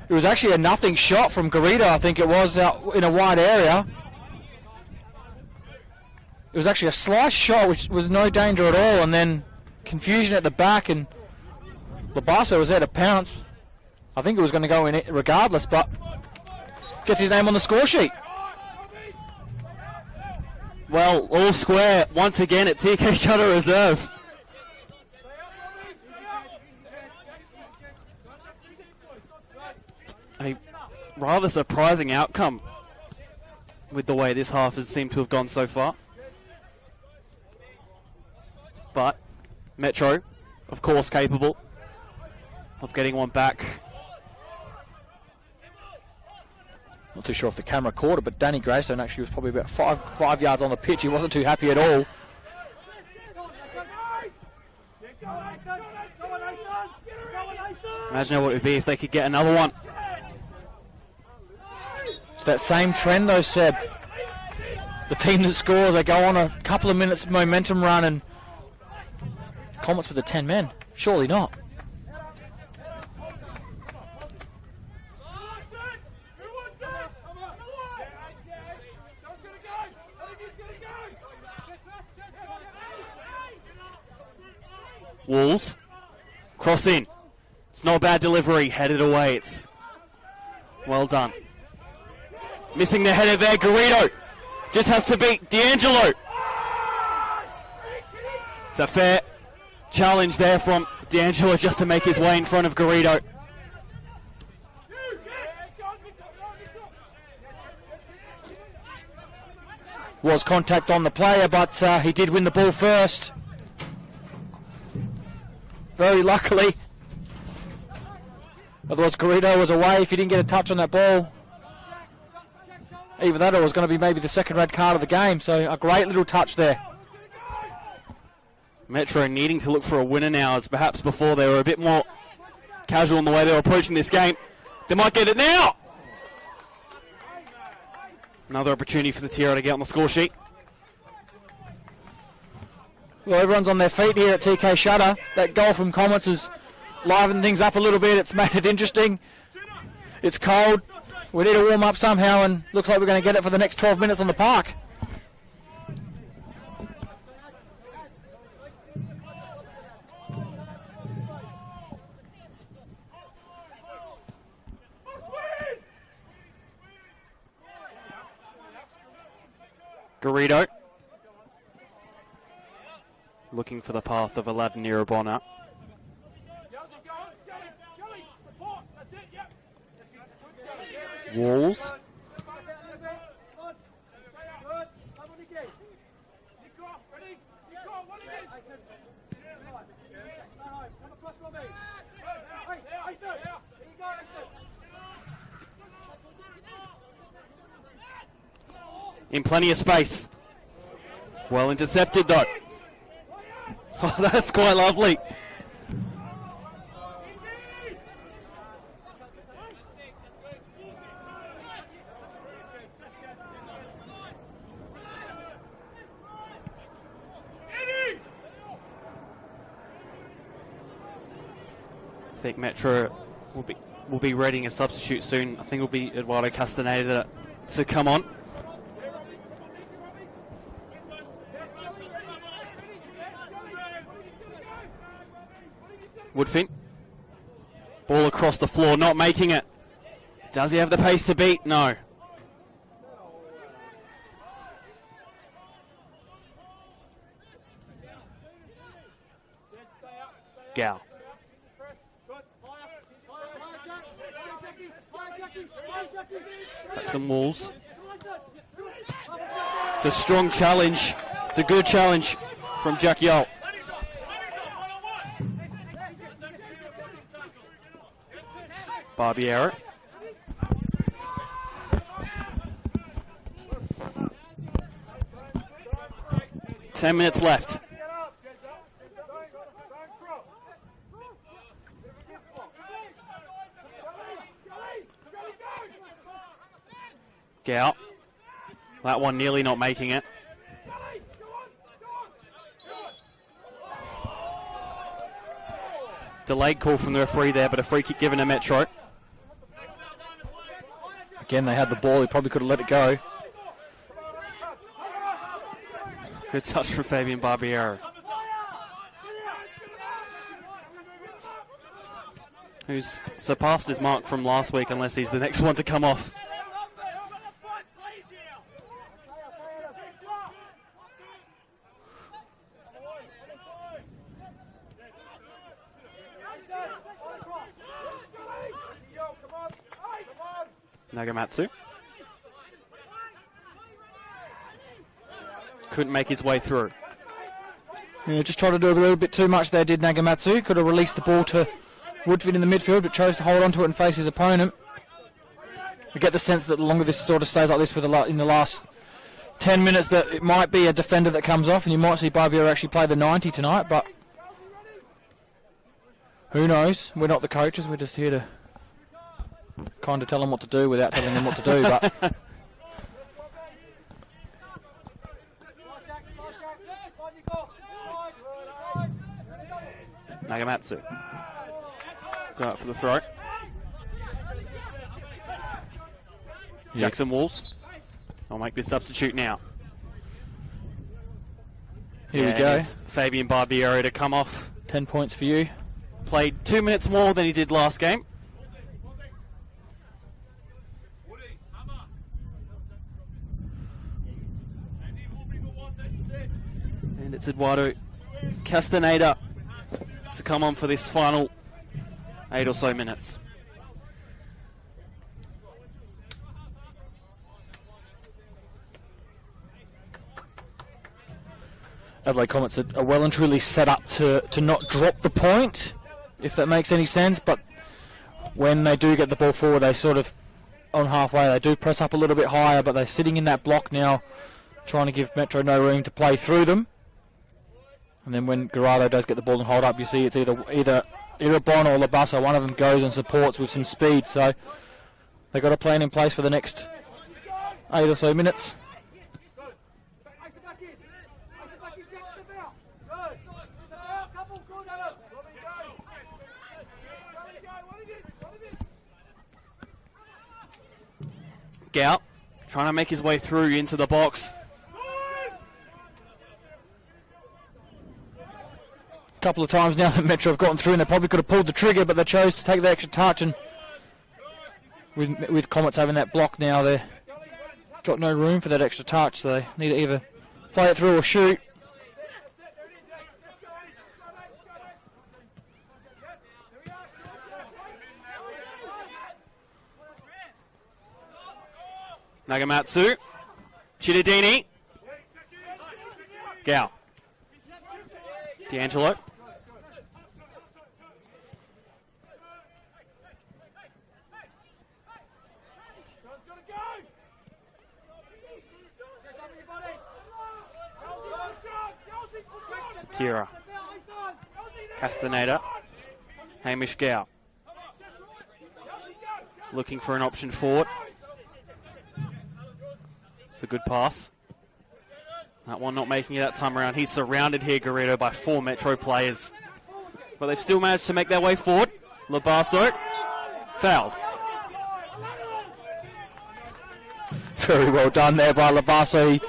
It was actually a nothing shot from Garrido, I think it was, out in a wide area. It was actually a slice shot, which was no danger at all, and then confusion at the back, and Labasso was there to pounce. I think it was going to go in it regardless, but gets his name on the score sheet. Well, all square once again at TK Shutter Reserve. A rather surprising outcome with the way this half has seemed to have gone so far. But Metro, of course, capable of getting one back. Not too sure if the camera caught it, but Danny Greystone actually was probably about five yards on the pitch. He wasn't too happy at all. Imagine what it would be if they could get another one. It's that same trend though, Seb. The team that scores, they go on a couple of minutes momentum run, and Comets with the 10 men. Surely not. Wolves, cross in. It's not a bad delivery, headed away. It's well done. Missing the header there, Garrido. Just has to beat D'Angelo. It's a fair challenge there from D'Angelo just to make his way in front of Garrido. Was contact on the player, but he did win the ball first. Very luckily. Otherwise, Garrido was away if he didn't get a touch on that ball. Either that or it was going to be maybe the second red card of the game. So a great little touch there. Metro needing to look for a winner now, as perhaps before they were a bit more casual in the way they were approaching this game. They might get it now. Another opportunity for the Satira to get on the score sheet. Well, everyone's on their feet here at TK Shutter. That goal from Comets has livened things up a little bit. It's made it interesting. It's cold. We need to warm up somehow, and looks like we're going to get it for the next 12 minutes on the park. Garrido looking for the path of Aladdin Irabona. Walls. In plenty of space. Well intercepted though. Oh, that's quite lovely. I think Metro will be will be readying a substitute soon. I think it'll be Eduardo Castaneda to come on. Woodfin. Ball across the floor, not making it. Does he have the pace to beat? No. Gow. Back some walls. It's a strong challenge. It's a good challenge from Jack Yolt. Barbiero. Ten minutes left. Gow. That one nearly not making it. Delayed call from the referee there, but a free kick given to Metro. Again, they had the ball. He probably could have let it go. Good touch from Fabian Barbiero, who's surpassed his mark from last week, unless he's the next one to come off. Nagamatsu. Couldn't make his way through. Yeah, just tried to do a little bit too much there, did Nagamatsu. Could have released the ball to Woodfin in the midfield, but chose to hold on to it and face his opponent. We get the sense that the longer this sort of stays like this in the last 10 minutes, that it might be a defender that comes off, and you might see Barbiero actually play the 90 tonight, but who knows? We're not the coaches, we're just here to kind of tell them what to do without telling them what to do. But Nagamatsu. Go out for the throw. Yeah. Jackson Walls. I'll make this substitute now. Here we go. Fabian Barbiero to come off. 10 points for you. Played 2 minutes more than he did last game. And it's Eduardo Castaneda to come on for this final 8 or so minutes. Adelaide Comets are well and truly set up to not drop the point, if that makes any sense, but when they do get the ball forward, they sort of, on halfway, they do press up a little bit higher, but they're sitting in that block now, trying to give Metro no room to play through them. And then when Garado does get the ball and hold up, you see it's either Bon or Labassa. One of them goes and supports with some speed. So they've got a plan in place for the next 8 or so minutes. Gout trying to make his way through into the box. Couple of times now that Metro have gotten through, and they probably could have pulled the trigger, but they chose to take the extra touch, and with Comets having that block now, they've got no room for that extra touch, so they need to either play it through or shoot. Nagamatsu, Chidadini, Gow, D'Angelo. Satira, Castaneda, Hamish Gow. Looking for an option forward. It's a good pass. That one not making it that time around. He's surrounded here, Garrido, by 4 Metro players. But they've still managed to make their way forward. Labasso Fouled. Very well done there by Labasso. He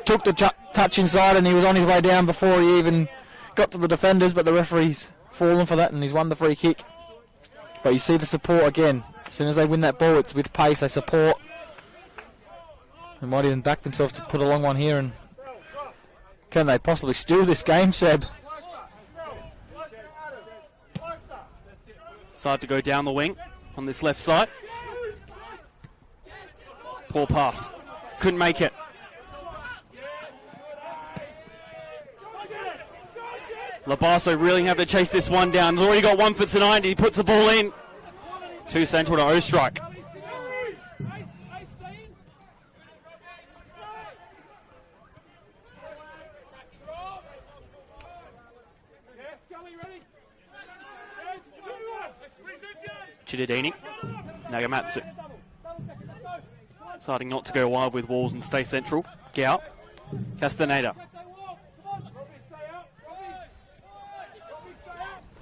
took the touch inside and he was on his way down before he even got to the defenders, but the referee's fallen for that and he's won the free kick. But you see the support again. As soon as they win that ball, it's with pace, they support. They might even back themselves to put a long one here. And can they possibly steal this game, Seb? Decide to go down the wing on this left side. Poor pass. Couldn't make it. Labasso really have to chase this one down. He's already got one for tonight. He puts the ball in. 2 central to O-Strike. Chidadini. Nagamatsu. Deciding not to go wide with walls and stay central. Gow. Castaneda.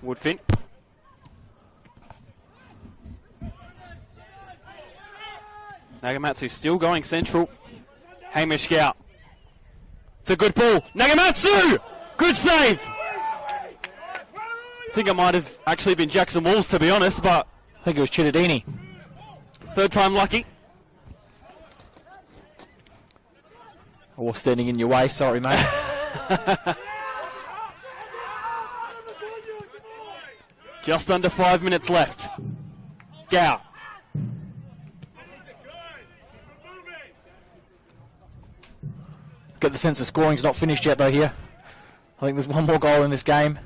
Woodfin. Nagamatsu still going central. Hamish Gow. It's a good ball. Nagamatsu! Good save! I think it might have actually been Jackson Walls, to be honest, but I think it was Chidadini. Third time lucky. I was standing in your way, sorry mate. Just under 5 minutes left. Gow. Get the sense the scoring's not finished yet though here. I think there's one more goal in this game.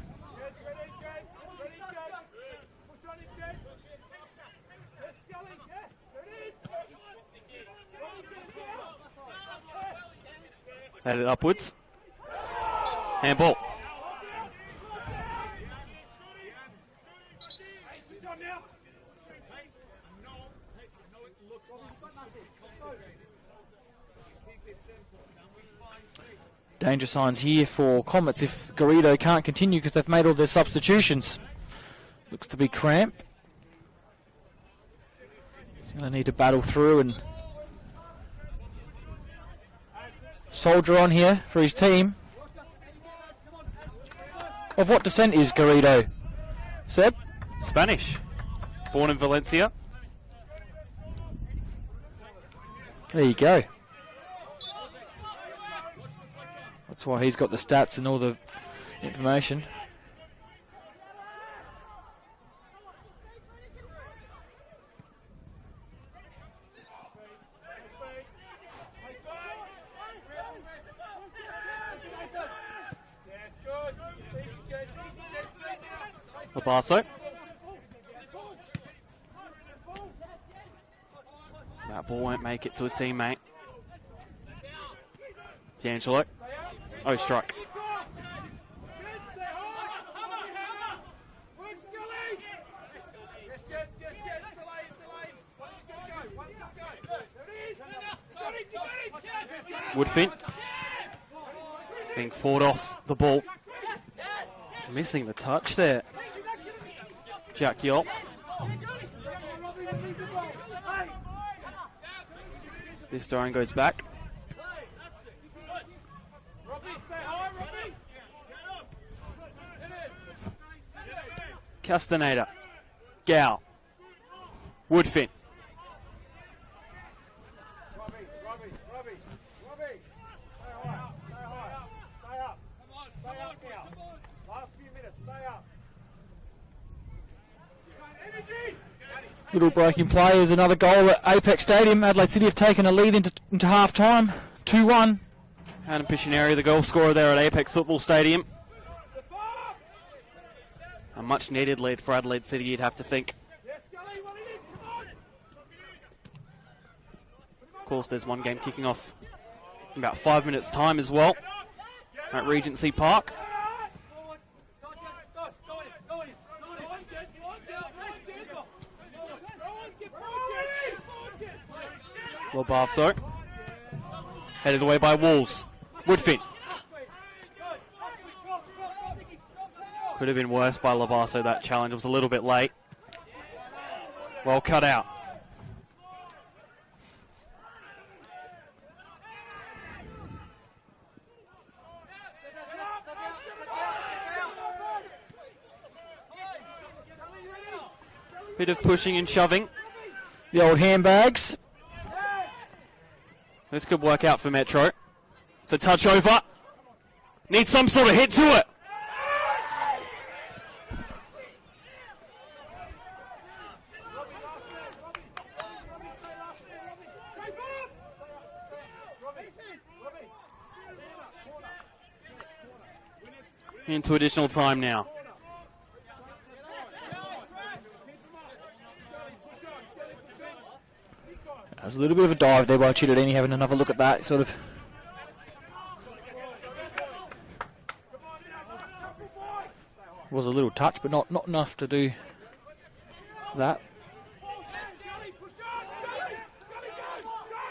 Headed upwards. Handball. Danger signs here for Comets if Garrido can't continue because they've made all their substitutions. Looks to be cramp. So they need to battle through and soldier on here for his team. Of what descent is Garrido? Seb? Spanish. Born in Valencia. There you go. That's why he's got the stats and all the information. Labasso. That ball won't make it to a teammate. D'Angelo. Oh, strike. Woodfin. Being fought off the ball. Missing the touch there. Jack Yolp. This Doran goes back. Castaneda. Gow. Woodfin. Little breaking play is another goal at Apex Stadium. Adelaide City have taken a lead into half time. 2-1. Adam Piscineri, the goal scorer there at Apex Football Stadium. A much needed lead for Adelaide City, you'd have to think. Of course, there's one game kicking off in about 5 minutes' time as well at Regency Park. Labasso. Headed away by Wolves. Woodfin. Could have been worse by Labasso, that challenge was a little bit late. Well cut out. Bit of pushing and shoving. The old handbags. This could work out for Metro. It's a touch over. Needs some sort of hit to it. Into additional time now. There's a little bit of a dive there by Chittadini, having another look at that, sort of. Was a little touch, but not enough to do that.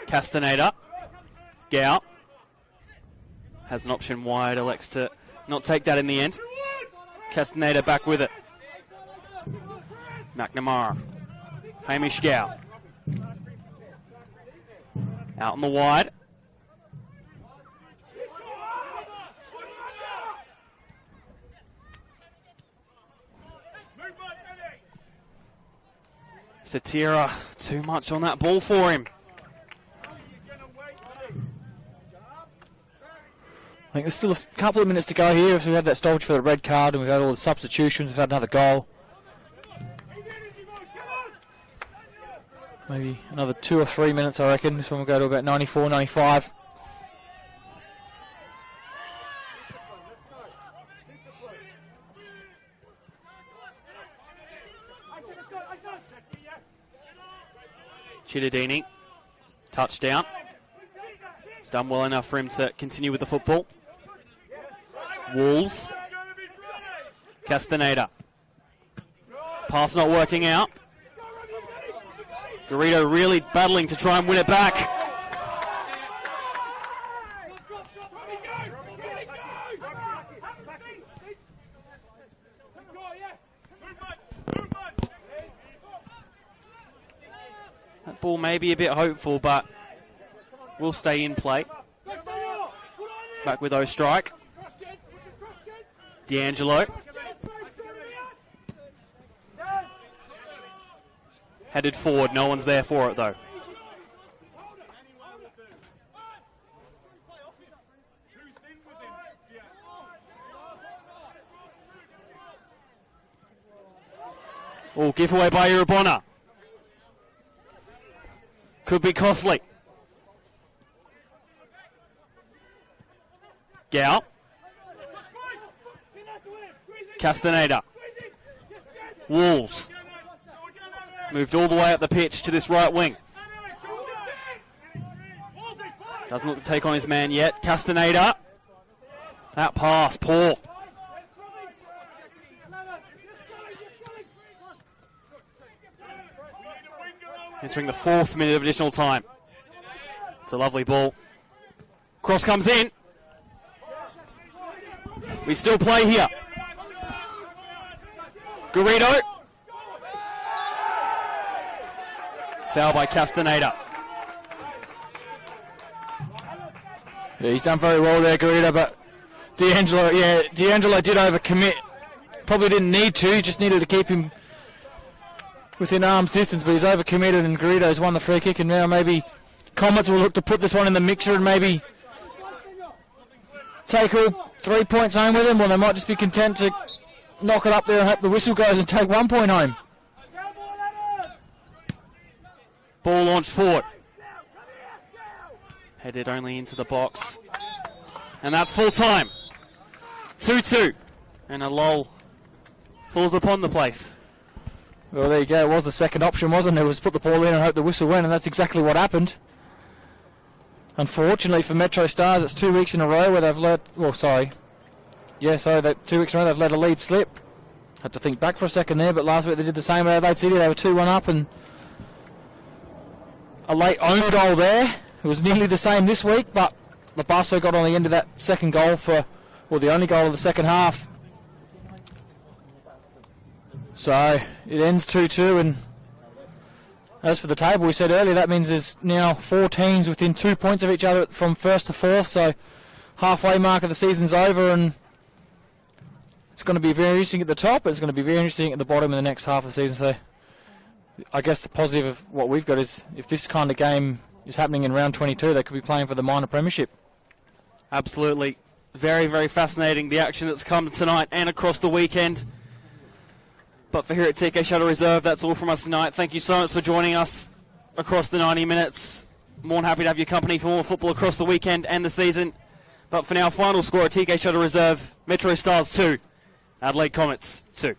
Castaneda. Gow. Has an option wide, elects to not take that in the end. Castaneda back with it. McNamara. Hamish Gow. Out on the wide. Satira, too much on that ball for him. I think there's still a couple of minutes to go here. If we had that stoppage for the red card and we've had all the substitutions, we've had another goal. Maybe another 2 or 3 minutes, I reckon. This one will go to about 94, 95. Chittadini, touchdown. It's done well enough for him to continue with the football. Wolves. Castaneda. Pass not working out. Garrido really battling to try and win it back. That ball may be a bit hopeful, but will stay in play. Back with O'Strike. D'Angelo. Headed forward, no one's there for it though. Oh, giveaway by Irabona. Could be costly. Gow. Castaneda. Wolves. Moved all the way up the pitch to this right wing. Doesn't look to take on his man yet. Castaneda. That pass, poor. Entering the 4th minute of additional time. It's a lovely ball. Cross comes in. We still play here. Garrido. Foul by Castaneda. Yeah, he's done very well there, Garrido, but D'Angelo did overcommit. Probably didn't need to, just needed to keep him within arm's distance, but he's overcommitted and Garrido's won the free kick, and now maybe Comets will look to put this one in the mixer and maybe take all 3 points home with them, or they might just be content to knock it up there and hope the whistle goes and take 1 point home. Ball launched forward. Headed only into the box. And that's full time. 2-2. And a lull falls upon the place. Well, there you go. It was the second option, wasn't it? It was put the ball in and hope the whistle went, and that's exactly what happened. Unfortunately for MetroStars, it's 2 weeks in a row where they've let... Well, sorry. Yeah, sorry, 2 weeks in a row they've let a lead slip. Had to think back for a second there, but last week they did the same at Adelaide City. They were 2-1 up, and a late own goal there. It was nearly the same this week, but Labasso got on the end of that second goal for, well, the only goal of the second half. So it ends 2-2, and As for the table, we said earlier, that means there's now 4 teams within 2 points of each other from 1st to 4th, so halfway mark of the season's over, and it's going to be very interesting at the top, but it's going to be very interesting at the bottom in the next half of the season. So I guess the positive of what we've got is if this kind of game is happening in round 22, they could be playing for the minor premiership. Absolutely. Very, very fascinating, the action that's come tonight and across the weekend. But for here at TK Shuttle Reserve, that's all from us tonight. Thank you so much for joining us across the 90 minutes. More than happy to have your company for more football across the weekend and the season. But for now, final score at TK Shuttle Reserve, MetroStars 2, Adelaide Comets 2.